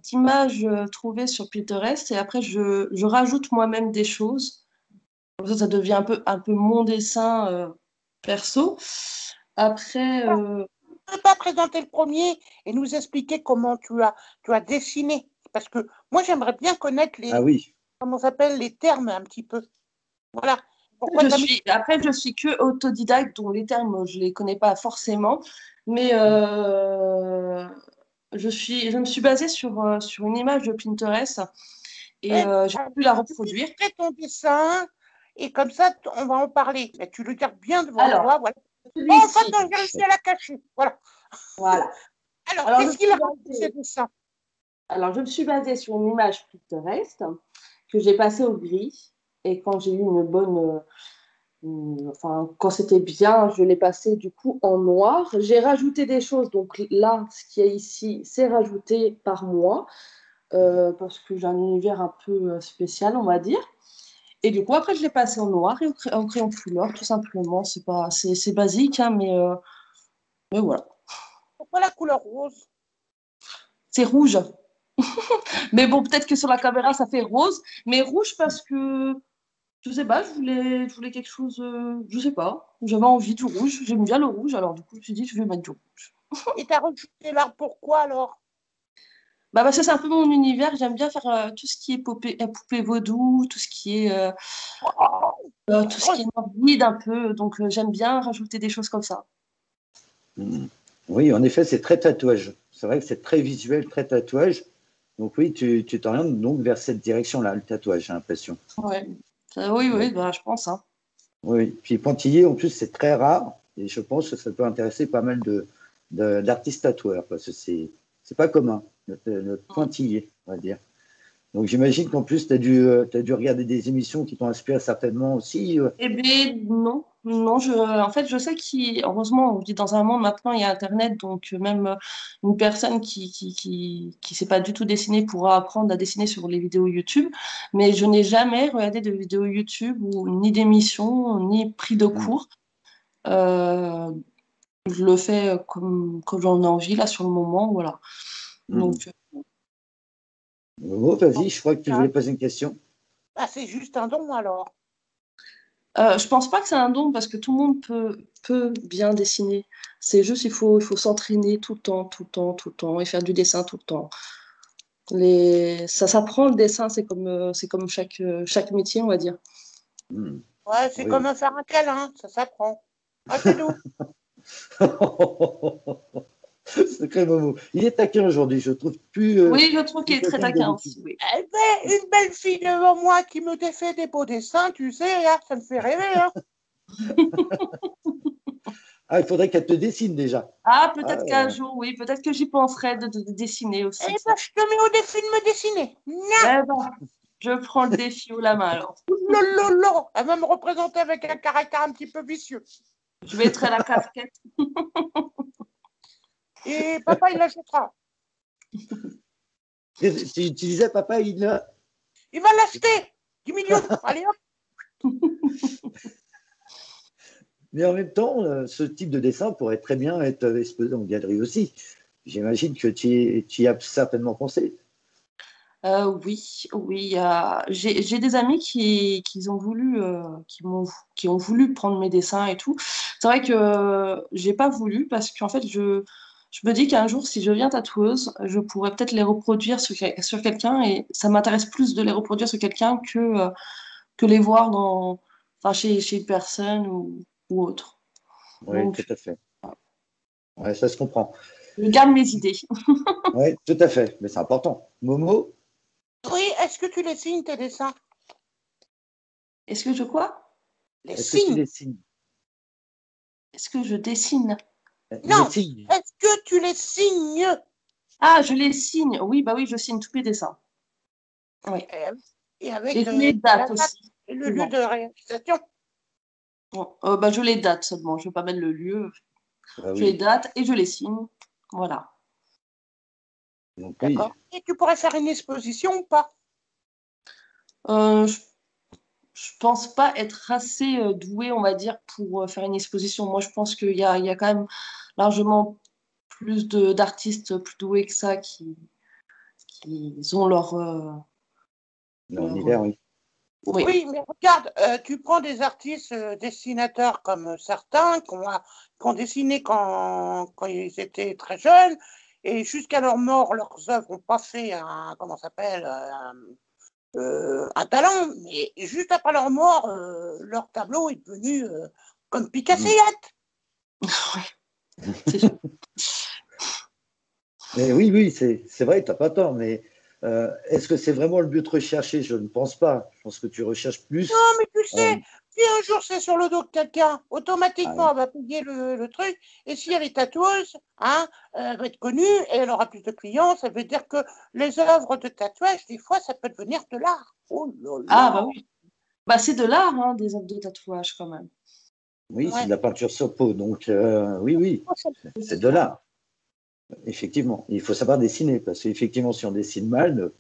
[SPEAKER 3] d'images trouvées sur Pinterest et après, je rajoute moi-même des choses. Comme ça devient un peu mon dessin perso. Après,
[SPEAKER 2] Tu peux pas présenter le premier et nous expliquer comment tu as dessiné. Parce que moi, j'aimerais bien connaître
[SPEAKER 1] Ah
[SPEAKER 2] les,
[SPEAKER 1] oui.
[SPEAKER 2] comment ça s'appelle, les termes un petit peu. Voilà. Pourquoi
[SPEAKER 3] je suis que autodidacte, donc les termes, je les connais pas forcément. Mais je me suis basée sur une image de Pinterest et j'ai pu la reproduire.
[SPEAKER 2] illustrer ton dessin et comme ça, on va en parler. Mais tu le gardes bien devant
[SPEAKER 3] Alors,
[SPEAKER 2] toi. Voilà. Oh, en fait,
[SPEAKER 3] celui-ci.
[SPEAKER 2] j'ai réussi à la cacher. Voilà.
[SPEAKER 3] Voilà.
[SPEAKER 2] Alors,
[SPEAKER 3] Alors,
[SPEAKER 2] qu'est-ce qu'il a raconté ce dessin?
[SPEAKER 3] je me suis basée sur une image Pinterest que j'ai passée au gris. Et quand j'ai eu une bonne. Enfin, quand c'était bien, je l'ai passé du coup en noir. J'ai rajouté des choses. Donc là, ce qui est ici, c'est rajouté par moi. Parce que j'ai un univers un peu spécial, on va dire. Et du coup, après, je l'ai passé en noir et en crayon de couleur, tout simplement. C'est basique, hein, mais voilà.
[SPEAKER 2] Pourquoi la couleur rose?
[SPEAKER 3] C'est rouge. Mais bon, peut-être que sur la caméra, ça fait rose. Mais rouge parce que, je sais pas, je voulais quelque chose, je sais pas. J'avais envie du rouge. J'aime bien le rouge. Alors, du coup, je me suis dit, je vais mettre du rouge.
[SPEAKER 2] Et t'as rajouté l'arbre pourquoi alors?
[SPEAKER 3] Bah, parce que c'est un peu mon univers. J'aime bien faire tout ce qui est poupée vaudou, tout ce qui est morbide un peu. Donc, j'aime bien rajouter des choses comme ça.
[SPEAKER 1] Hmm. Oui, en effet, c'est très tatouage. C'est vrai que c'est très visuel, très tatouage. Donc oui, tu t'orientes donc vers cette direction-là, le tatouage, j'ai l'impression.
[SPEAKER 3] Ouais. Oui,
[SPEAKER 1] Ouais.
[SPEAKER 3] oui, bah, je pense, hein.
[SPEAKER 1] Oui, puis pointillé, en plus, c'est très rare. Et je pense que ça peut intéresser pas mal d'artistes tatoueurs, parce que c'est pas commun, notre pointillé, on va dire. Donc j'imagine qu'en plus, t'as dû regarder des émissions qui t'ont inspiré certainement aussi.
[SPEAKER 3] Eh bien, non. Non, en fait, je sais heureusement, on vit dans un monde maintenant, il y a Internet, donc même une personne qui sait pas du tout dessiner pourra apprendre à dessiner sur les vidéos YouTube. Mais je n'ai jamais regardé de vidéos YouTube ou ni d'émissions, ni pris de
[SPEAKER 1] Hmm.
[SPEAKER 3] cours. Euh, je le fais comme j'en ai envie, là, sur le moment, voilà.
[SPEAKER 1] Hmm.
[SPEAKER 3] Donc,
[SPEAKER 1] Momo, vas-y, je crois que tu voulais poser une question.
[SPEAKER 2] Ah, c'est juste un don alors.
[SPEAKER 3] je pense pas que c'est un don parce que tout le monde peut bien dessiner. C'est juste il faut s'entraîner tout le temps, tout le temps, tout le temps et faire du dessin tout le temps. Ça s'apprend le dessin, c'est comme chaque métier, on va dire.
[SPEAKER 1] Hmm.
[SPEAKER 2] Ouais, c'est
[SPEAKER 1] Oui.
[SPEAKER 2] comme faire un câlin, ça s'apprend. Ah, c'est doux.
[SPEAKER 1] Sacré Momo. Il est taquin aujourd'hui, je trouve
[SPEAKER 3] Oui, je trouve qu'il
[SPEAKER 1] plus
[SPEAKER 3] est très
[SPEAKER 1] taquin que
[SPEAKER 3] taquin
[SPEAKER 1] d'habitude.
[SPEAKER 3] aussi, oui.
[SPEAKER 2] Eh ben, une belle fille devant moi qui me défait des beaux dessins, tu sais, hein, ça me fait rêver. Hein.
[SPEAKER 1] Ah, il faudrait qu'elle te dessine déjà.
[SPEAKER 3] Ah,
[SPEAKER 1] Ah,
[SPEAKER 3] peut-être qu'un jour, oui, peut-être que j'y penserai de dessiner
[SPEAKER 2] Eh
[SPEAKER 3] aussi,
[SPEAKER 2] ben,
[SPEAKER 3] tiens.
[SPEAKER 2] je te mets au défi de me dessiner. Nya.
[SPEAKER 3] Eh ben, Je prends le défi haut la main alors.
[SPEAKER 2] Lolo, elle va me représenter avec un caractère un petit peu vicieux.
[SPEAKER 3] Je mettrai la casquette.
[SPEAKER 2] Et papa, il l'achètera.
[SPEAKER 1] Tu disais, papa,
[SPEAKER 2] Il va l'acheter. 10 millions. Allez hop.
[SPEAKER 1] Mais en même temps, ce type de dessin pourrait très bien être exposé en galerie aussi. J'imagine que tu y as certainement pensé.
[SPEAKER 3] Oui, oui. J'ai des amis qui ont voulu, qui ont voulu prendre mes dessins et tout. C'est vrai que j'ai pas voulu parce qu'en fait, je me dis qu'un jour, si je deviens tatoueuse, je pourrais peut-être les reproduire sur quelqu'un et ça m'intéresse plus de les reproduire sur quelqu'un que les voir enfin, chez une personne ou autre.
[SPEAKER 1] Oui,
[SPEAKER 3] Donc,
[SPEAKER 1] tout à fait. Ouais, ça se comprend.
[SPEAKER 3] je garde mes idées.
[SPEAKER 1] Oui, tout à fait. Mais c'est important. Momo,
[SPEAKER 2] Oui, est-ce que tu les signes, tes dessins?
[SPEAKER 3] Est-ce que je quoi?
[SPEAKER 2] Les
[SPEAKER 1] est-ce que tu
[SPEAKER 2] signes?
[SPEAKER 1] les signes?
[SPEAKER 3] Est-ce que je dessine?
[SPEAKER 1] Les
[SPEAKER 2] Non,
[SPEAKER 1] signes.
[SPEAKER 2] est-ce que tu les signes?
[SPEAKER 3] Ah, je les signe. Oui, bah oui, je signe tous mes dessins. Oui.
[SPEAKER 2] Et
[SPEAKER 3] Et
[SPEAKER 2] avec
[SPEAKER 3] je les
[SPEAKER 2] la
[SPEAKER 3] date
[SPEAKER 2] date
[SPEAKER 3] aussi.
[SPEAKER 2] et le lieu
[SPEAKER 3] Souvent.
[SPEAKER 2] de réalisation.
[SPEAKER 3] Bon, bah, je les date seulement. Je ne vais pas mettre le lieu.
[SPEAKER 1] Ah
[SPEAKER 3] Je les
[SPEAKER 1] oui.
[SPEAKER 3] date et je les signe. Voilà.
[SPEAKER 1] Donc oui.
[SPEAKER 2] D'accord. Et tu pourrais faire une exposition ou pas?
[SPEAKER 3] Euh, je, je pense pas être assez douée, on va dire, pour faire une exposition. Moi, je pense qu'il y a quand même largement plus d'artistes plus doués que ça qui ont leur
[SPEAKER 1] L'univers, oui.
[SPEAKER 3] oui.
[SPEAKER 2] Oui, mais regarde, tu prends des artistes dessinateurs comme certains qui ont dessiné quand ils étaient très jeunes et jusqu'à leur mort, leurs œuvres n'ont pas fait comment ça s'appelle, un talent, mais juste après leur mort, leur tableau est devenu comme Picasso.
[SPEAKER 3] C'est sûr.
[SPEAKER 1] Mais oui, oui, c'est vrai, tu n'as pas tort. Mais est-ce que c'est vraiment le but recherché? Je ne pense pas. Je pense que tu recherches
[SPEAKER 2] Non,
[SPEAKER 1] plus.
[SPEAKER 2] mais tu
[SPEAKER 1] euh,
[SPEAKER 2] sais, si un jour c'est sur le dos de quelqu'un,
[SPEAKER 1] ah
[SPEAKER 2] automatiquement
[SPEAKER 1] oui.
[SPEAKER 2] elle va payer le truc. Et si elle est tatoueuse, hein, elle va être connue et elle aura plus de clients. Ça veut dire que les œuvres de tatouage, des fois, ça peut devenir de l'art. Oh là
[SPEAKER 3] Ah, bah
[SPEAKER 2] là!
[SPEAKER 3] oui. Bah, c'est de l'art, hein, des œuvres de tatouage quand même.
[SPEAKER 1] Oui, c'est de
[SPEAKER 2] Ouais.
[SPEAKER 1] la peinture sur peau. Donc oui, oui, c'est de l'art. Effectivement, il faut savoir dessiner parce qu'effectivement, si on dessine mal,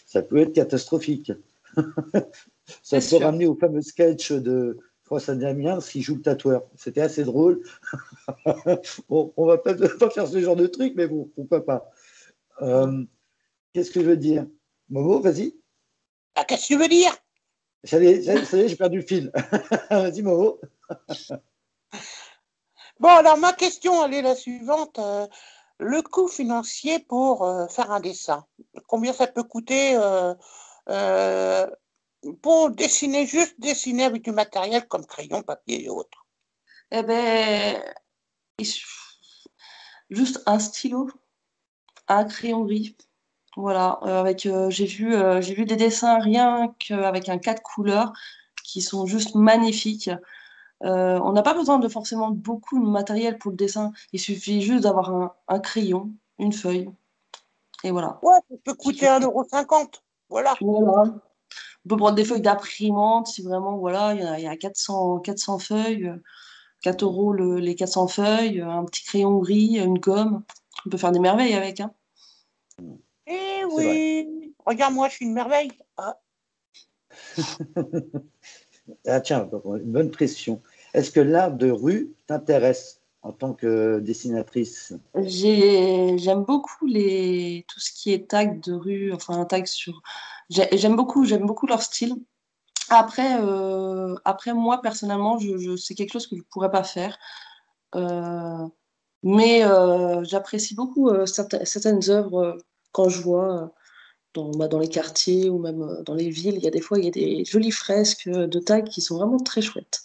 [SPEAKER 1] ça peut être catastrophique. Ça
[SPEAKER 3] C'est
[SPEAKER 1] peut
[SPEAKER 3] sûr.
[SPEAKER 1] ramener au fameux sketch de François Damien qui joue le tatoueur. C'était assez drôle. Bon, on va pas faire ce genre de truc, mais bon, pourquoi pas. Euh, Qu'est-ce que je veux dire? Momo, vas-y.
[SPEAKER 2] Ah, qu'est-ce que tu veux dire?
[SPEAKER 1] Ça y est, j'ai perdu le fil. Vas-y, Momo.
[SPEAKER 2] Bon, alors ma question, elle est la suivante. Le coût financier pour faire un dessin, combien ça peut coûter euh, pour dessiner, juste dessiner avec du matériel comme crayon, papier et autres?
[SPEAKER 3] Eh ben, juste un stylo, un crayon gris. Voilà, j'ai vu des dessins rien qu'avec un 4 couleurs qui sont juste magnifiques. On n'a pas besoin de forcément beaucoup de matériel pour le dessin. Il suffit juste d'avoir un crayon, une feuille, et voilà.
[SPEAKER 2] Ouais, ça peut
[SPEAKER 3] C'est
[SPEAKER 2] coûter
[SPEAKER 3] tout.
[SPEAKER 2] 1,50 €. Voilà.
[SPEAKER 3] Voilà. On peut prendre des feuilles d'imprimante si vraiment, voilà, il y a 400 feuilles, 4 euros les 400 feuilles, un petit crayon gris, une gomme. On peut faire des merveilles avec, hein.
[SPEAKER 2] Eh
[SPEAKER 1] C'est vrai.
[SPEAKER 2] oui, regarde-moi, je suis une merveille. Ah,
[SPEAKER 1] Ah, tiens, une bonne pression. Est-ce que l'art de rue t'intéresse en tant que dessinatrice?
[SPEAKER 3] J'aime beaucoup tout ce qui est tag de rue, enfin tag sur. J'aime beaucoup leur style. Après moi personnellement, c'est quelque chose que je pourrais pas faire. Euh, mais j'apprécie beaucoup certaines œuvres quand je vois dans les quartiers ou même dans les villes. Il y a des fois il y a des jolies fresques de tag qui sont vraiment très chouettes.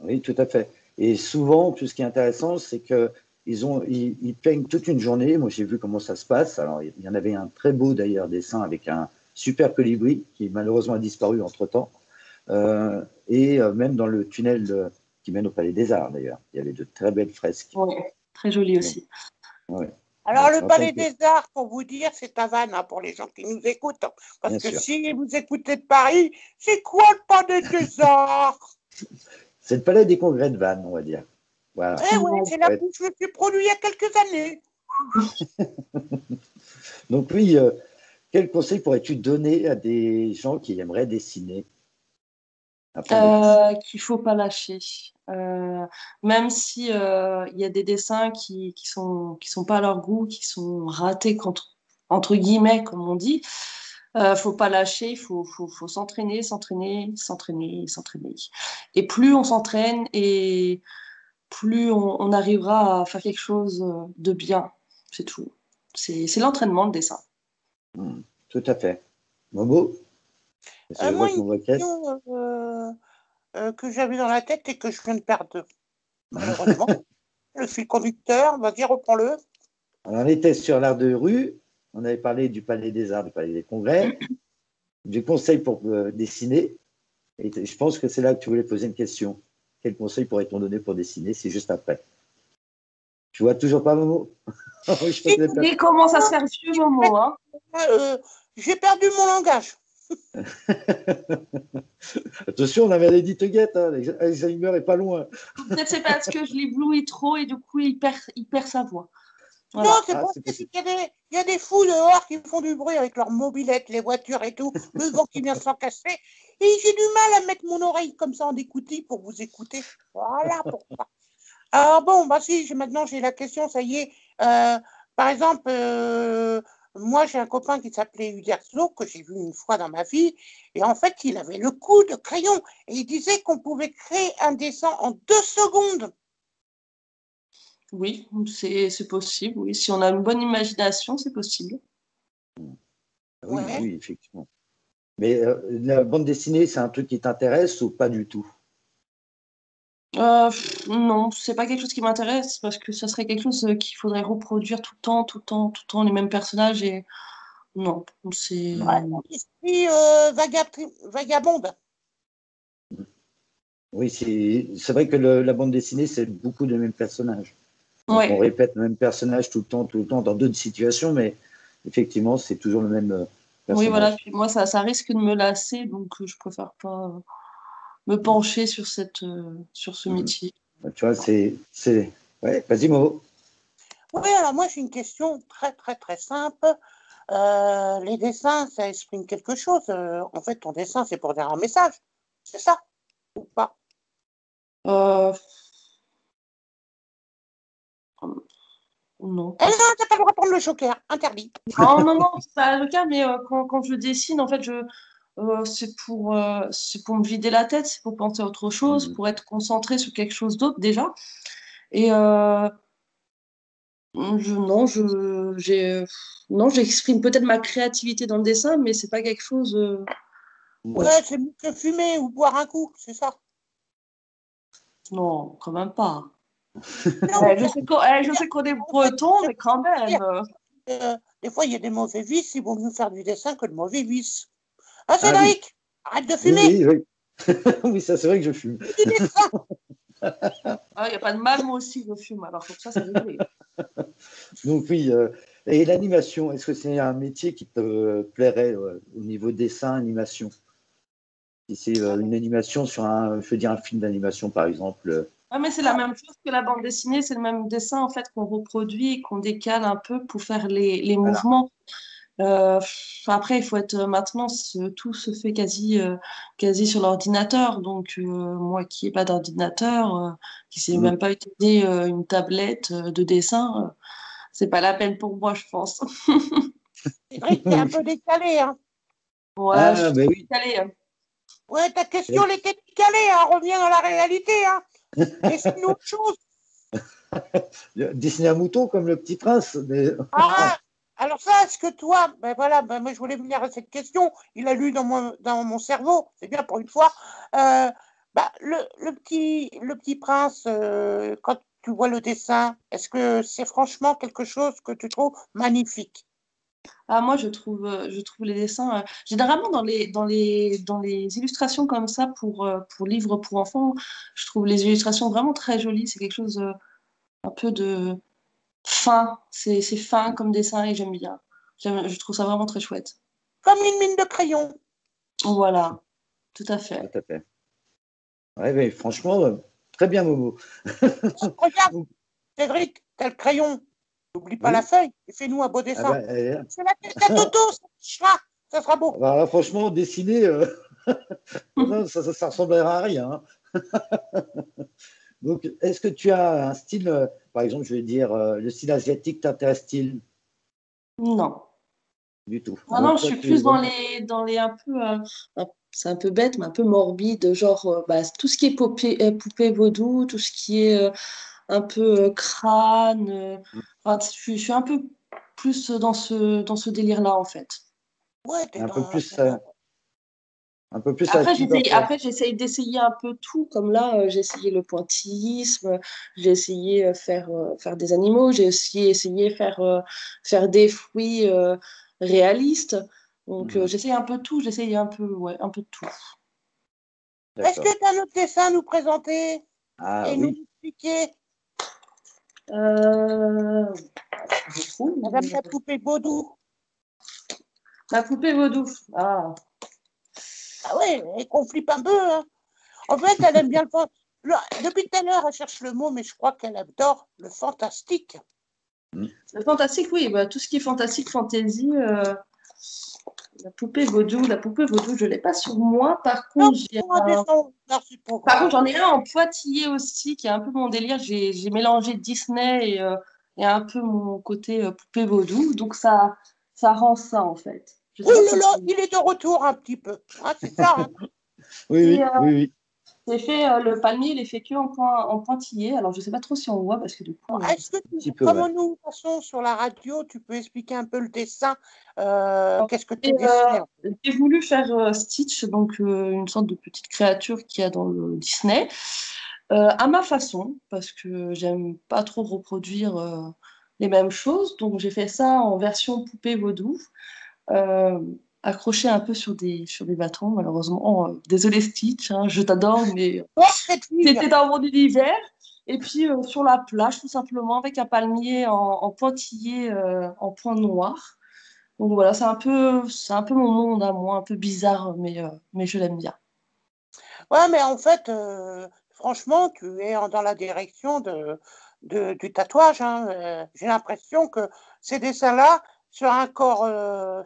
[SPEAKER 1] Oui, tout à fait. Et souvent, tout ce qui est intéressant, c'est que ils peignent toute une journée. Moi, j'ai vu comment ça se passe. Alors, il y en avait un très beau d'ailleurs dessin avec un super colibri qui malheureusement a disparu entre-temps. Même dans le tunnel qui mène au Palais des Arts d'ailleurs, il y avait de très belles fresques.
[SPEAKER 3] Ouais, très joli
[SPEAKER 1] Donc,
[SPEAKER 3] aussi.
[SPEAKER 1] ouais.
[SPEAKER 2] Alors, le
[SPEAKER 1] en tant
[SPEAKER 2] Palais
[SPEAKER 1] que...
[SPEAKER 2] des Arts, pour vous dire, c'est à Vannes, hein, pour les gens qui nous écoutent. Parce
[SPEAKER 1] Bien
[SPEAKER 2] que
[SPEAKER 1] sûr.
[SPEAKER 2] si vous écoutez de Paris, c'est quoi le Palais des Arts?
[SPEAKER 1] C'est le palais des congrès de Vannes, on va dire. Voilà.
[SPEAKER 2] Eh ouais, c'est là
[SPEAKER 1] Ouais.
[SPEAKER 2] où je me suis produit il y a quelques années.
[SPEAKER 1] Donc oui, quel conseil pourrais-tu donner à des gens qui aimeraient dessiner, apprendre à dessiner?
[SPEAKER 3] Qu'il faut pas lâcher. Même si il y a des dessins qui sont pas à leur goût, qui sont ratés entre guillemets, comme on dit. Faut pas lâcher, faut s'entraîner, s'entraîner, s'entraîner, s'entraîner. Et plus on s'entraîne et plus on arrivera à faire quelque chose de bien. C'est tout. C'est l'entraînement, le dessin.
[SPEAKER 1] Tout à fait. Momo, je vois
[SPEAKER 2] Moi,
[SPEAKER 1] que
[SPEAKER 2] une
[SPEAKER 1] mon voix caisse.
[SPEAKER 2] question que j'avais dans la tête et que je viens de perdre, malheureusement. Le fil conducteur, vas-y, reprends-le.
[SPEAKER 1] On en était sur l'art de rue, on avait parlé du palais des arts, du palais des congrès, du conseil pour dessiner, et je pense que c'est là que tu voulais poser une question. Quel conseil pourrait-on donner pour dessiner? C'est juste après. Tu vois toujours pas, Momo? Je crois
[SPEAKER 2] Si,
[SPEAKER 1] que t'as
[SPEAKER 3] Il commence à se faire vieux, Momo, hein.
[SPEAKER 2] j'ai perdu mon langage.
[SPEAKER 1] Attention, on avait dit te guette, hein. Alzheimer est pas loin.
[SPEAKER 3] Peut-être c'est parce que je l'éblouis trop et du coup, il perd sa voix.
[SPEAKER 2] Non,
[SPEAKER 3] Voilà.
[SPEAKER 2] c'est
[SPEAKER 1] Ah,
[SPEAKER 2] pas
[SPEAKER 1] c'est
[SPEAKER 2] ça, c'est
[SPEAKER 1] possible.
[SPEAKER 2] qu'il y a des fous dehors qui font du bruit avec leurs mobylettes, les voitures et tout, le vent qui vient s'encastrer. Et j'ai du mal à mettre mon oreille comme ça en écoutis pour vous écouter. Voilà pourquoi. Alors bon, bah si, maintenant j'ai la question, ça y est. Par exemple, moi j'ai un copain qui s'appelait Uderzo, que j'ai vu une fois dans ma vie, et en fait il avait le coup de crayon, et il disait qu'on pouvait créer un dessin en 2 secondes.
[SPEAKER 3] Oui, c'est possible. Oui, si on a une bonne imagination, c'est possible.
[SPEAKER 1] Oui,
[SPEAKER 2] Ouais.
[SPEAKER 1] oui, effectivement. Mais la bande dessinée, c'est un truc qui t'intéresse ou pas du tout?
[SPEAKER 3] Non, c'est pas quelque chose qui m'intéresse parce que ce serait quelque chose qu'il faudrait reproduire tout le temps, tout le temps, tout le temps les mêmes personnages et non, c'est
[SPEAKER 2] Ouais. L'esprit vagabonde.
[SPEAKER 1] Oui, c'est vrai que la bande dessinée, c'est beaucoup de mêmes personnages. Donc on
[SPEAKER 3] ouais.
[SPEAKER 1] répète le même personnage tout le temps, dans d'autres situations, mais effectivement, c'est toujours le même
[SPEAKER 3] Oui, voilà.
[SPEAKER 1] personnage.
[SPEAKER 3] Puis moi, ça risque de me lasser, donc je préfère pas me pencher sur ce
[SPEAKER 1] Mhm.
[SPEAKER 3] métier.
[SPEAKER 1] Tu vois, Ouais, vas-y, Mo.
[SPEAKER 2] Oui, alors moi j'ai une question très très très simple. Les dessins, ça exprime quelque chose. En fait, ton dessin, c'est pour dire un message. C'est ça ou pas?
[SPEAKER 3] Euh, non,
[SPEAKER 2] Eh
[SPEAKER 3] pas
[SPEAKER 2] non, t'as pas le droit de prendre le joker. Interdit.
[SPEAKER 3] Non, non, non, c'est pas le cas, mais quand je dessine, en fait, c'est pour me vider la tête, c'est pour penser à autre chose,
[SPEAKER 1] Mhm.
[SPEAKER 3] pour être concentré sur quelque chose d'autre déjà. Et non, non, j'exprime peut-être ma créativité dans le dessin, mais c'est pas quelque chose.
[SPEAKER 1] Ouais.
[SPEAKER 2] Ouais, c'est mieux que fumer ou boire un coup, c'est ça.
[SPEAKER 3] Non, quand même pas.
[SPEAKER 2] Non, mais
[SPEAKER 3] Je sais qu'on est breton, mais quand même.
[SPEAKER 2] des fois, il y a des mauvais vices. Il vaut mieux faire du dessin que de mauvais vices. Ah,
[SPEAKER 1] Ah oui,
[SPEAKER 2] Cédric, arrête de
[SPEAKER 1] oui,
[SPEAKER 2] fumer.
[SPEAKER 1] oui, oui. Oui, ça, c'est vrai que je fume.
[SPEAKER 2] Fais du dessin.
[SPEAKER 3] Il n'y a pas de mal, moi aussi, je fume, alors comme ça, c'est réglé.
[SPEAKER 1] Donc oui, et l'animation, est-ce que c'est un métier qui te plairait au niveau dessin, animation? Si c'est une animation sur je veux dire un film d'animation par exemple.
[SPEAKER 3] Ouais, mais c'est la même chose que la bande dessinée, c'est le même dessin en fait qu'on reproduit et qu'on décale un peu pour faire les
[SPEAKER 1] Voilà.
[SPEAKER 3] mouvements. Après, il faut être maintenant, tout se fait quasi sur l'ordinateur. Donc, moi qui n'ai pas d'ordinateur, qui ne sais
[SPEAKER 1] Mm.
[SPEAKER 3] même pas utiliser une tablette de dessin, c'est pas la peine pour moi, je pense.
[SPEAKER 2] Cédric, t'es un peu décalé, hein.
[SPEAKER 3] Ouais, je
[SPEAKER 1] Ah,
[SPEAKER 3] suis
[SPEAKER 1] ben oui.
[SPEAKER 2] Ouais, ouais, ta question, elle était décalée, hein. Reviens dans la réalité, hein. Dessine autre chose.
[SPEAKER 1] Dessiner un mouton comme le petit prince. Mais...
[SPEAKER 2] Ah, alors ça, est-ce que toi, ben voilà, ben moi je voulais venir à cette question. Il a lu dans mon cerveau, c'est bien pour une fois. Bah, le petit prince, quand tu vois le dessin, est-ce que c'est franchement quelque chose que tu trouves magnifique?
[SPEAKER 3] Ah, moi, je trouve les dessins, généralement dans les illustrations comme ça pour livres pour enfants, je trouve les illustrations vraiment très jolies. C'est quelque chose un peu fin. C'est fin comme dessin et j'aime bien. Je trouve ça vraiment très chouette.
[SPEAKER 2] Comme une mine de crayon.
[SPEAKER 3] Voilà, tout à
[SPEAKER 1] Tout
[SPEAKER 3] fait.
[SPEAKER 1] à fait. Ouais, mais franchement, très bien, Momo.
[SPEAKER 2] Regarde, Cédric, t'as le crayon. N'oublie pas la
[SPEAKER 1] Oui.
[SPEAKER 2] feuille et fais-nous un beau
[SPEAKER 1] Ah
[SPEAKER 2] dessin.
[SPEAKER 1] bah,
[SPEAKER 2] C'est la tête à Toto, ça sera beau.
[SPEAKER 1] bah, là, franchement, dessiner, non, ça ressemblera à rien, hein. Donc, est-ce que tu as un style, par exemple, je vais dire, le style asiatique t'intéresse-t-il
[SPEAKER 3] Non.
[SPEAKER 1] du tout?
[SPEAKER 3] Non,
[SPEAKER 1] Donc,
[SPEAKER 3] non, je
[SPEAKER 1] toi,
[SPEAKER 3] suis
[SPEAKER 1] tu es
[SPEAKER 3] plus dans
[SPEAKER 1] vraiment.
[SPEAKER 3] les un peu, c'est un peu bête, mais un peu morbide, genre bah, tout ce qui est poupée vaudou, tout ce qui est un peu crâne. Enfin, je suis un peu plus dans ce délire-là, en fait.
[SPEAKER 2] Ouais, t'es
[SPEAKER 1] Un peu
[SPEAKER 2] dans.
[SPEAKER 1] plus, un peu plus à Tim Burton.
[SPEAKER 3] Après, j'essaye d'essayer un peu tout, comme là, j'ai essayé le pointillisme, j'ai essayé faire des animaux, j'ai aussi essayé faire des fruits réalistes. Donc,
[SPEAKER 1] Mhm.
[SPEAKER 3] j'essaye un peu tout, j'essaye un peu, ouais, un peu de tout.
[SPEAKER 2] Est-ce
[SPEAKER 1] D'accord.
[SPEAKER 2] que tu as notre dessin à nous présenter
[SPEAKER 1] Ah
[SPEAKER 2] et nous
[SPEAKER 1] oui.
[SPEAKER 2] expliquer?
[SPEAKER 3] Euh, je trouve,
[SPEAKER 2] Madame la poupée Baudou.
[SPEAKER 3] ma poupée vaudou. Ah,
[SPEAKER 2] Ah ouais, et qu'on flippe un peu, hein. En fait, elle aime bien Depuis tout à l'heure, elle cherche le mot, mais je crois qu'elle adore le fantastique.
[SPEAKER 1] Mhm.
[SPEAKER 3] le fantastique, oui, bah, tout ce qui est fantastique, fantasy. La poupée vaudou, je l'ai pas sur moi.
[SPEAKER 2] Non, pour un dessin, c'est pas
[SPEAKER 3] Par contre,
[SPEAKER 2] grave.
[SPEAKER 3] j'en ai un en pointillé aussi, qui est un peu mon délire. J'ai mélangé Disney et un peu mon côté poupée vaudou. Donc, ça rend ça, en fait. Je sais
[SPEAKER 2] Oh
[SPEAKER 3] pas
[SPEAKER 2] là
[SPEAKER 3] si
[SPEAKER 2] là, il est de retour un petit peu. Hein, c'est ça, hein.
[SPEAKER 1] Oui,
[SPEAKER 3] et,
[SPEAKER 1] oui, oui, oui.
[SPEAKER 3] j'ai fait le palmier, il est fait que en pointillé. Alors, je sais pas trop si on voit parce que du coup,
[SPEAKER 2] Est-ce que,
[SPEAKER 1] Un petit peu,
[SPEAKER 2] comme
[SPEAKER 1] ouais.
[SPEAKER 2] nous passons sur la radio, tu peux expliquer un peu le dessin? Qu'est-ce que tu
[SPEAKER 3] et,
[SPEAKER 2] dessiné?
[SPEAKER 3] j'ai voulu faire Stitch, donc une sorte de petite créature qu'il y a dans le Disney, à ma façon, parce que j'aime pas trop reproduire les mêmes choses. Donc j'ai fait ça en version poupée vaudou, euh, accroché un peu sur des bâtons, malheureusement. Désolé Stitch, hein, je t'adore, mais
[SPEAKER 2] Oh, cette fille!
[SPEAKER 3] c'était dans mon univers. Et puis sur la plage, tout simplement, avec un palmier en pointillé, en point noir. Donc voilà, c'est un peu mon monde à moi, un peu bizarre, mais je l'aime bien.
[SPEAKER 2] Ouais, mais en fait, franchement, tu es dans la direction du tatouage, hein. J'ai l'impression que ces dessins-là, sur un corps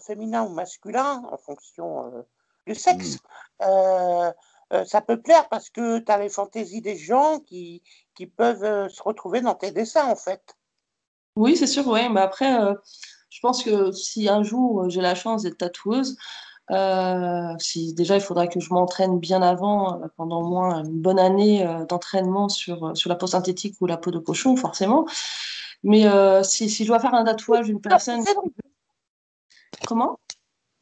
[SPEAKER 2] féminin ou masculin, en fonction du
[SPEAKER 1] Mhm.
[SPEAKER 2] sexe, euh, ça peut plaire parce que tu as les fantaisies des gens qui peuvent se retrouver dans tes dessins, en fait.
[SPEAKER 3] Oui, c'est sûr, ouais, mais après, je pense que si un jour j'ai la chance d'être tatoueuse, si déjà il faudra que je m'entraîne bien avant, pendant au moins une bonne année d'entraînement sur la peau synthétique ou la peau de cochon, forcément. Mais si je dois faire un tatouage d'une
[SPEAKER 2] Peur pour
[SPEAKER 3] personne,
[SPEAKER 2] Cédric.
[SPEAKER 3] comment?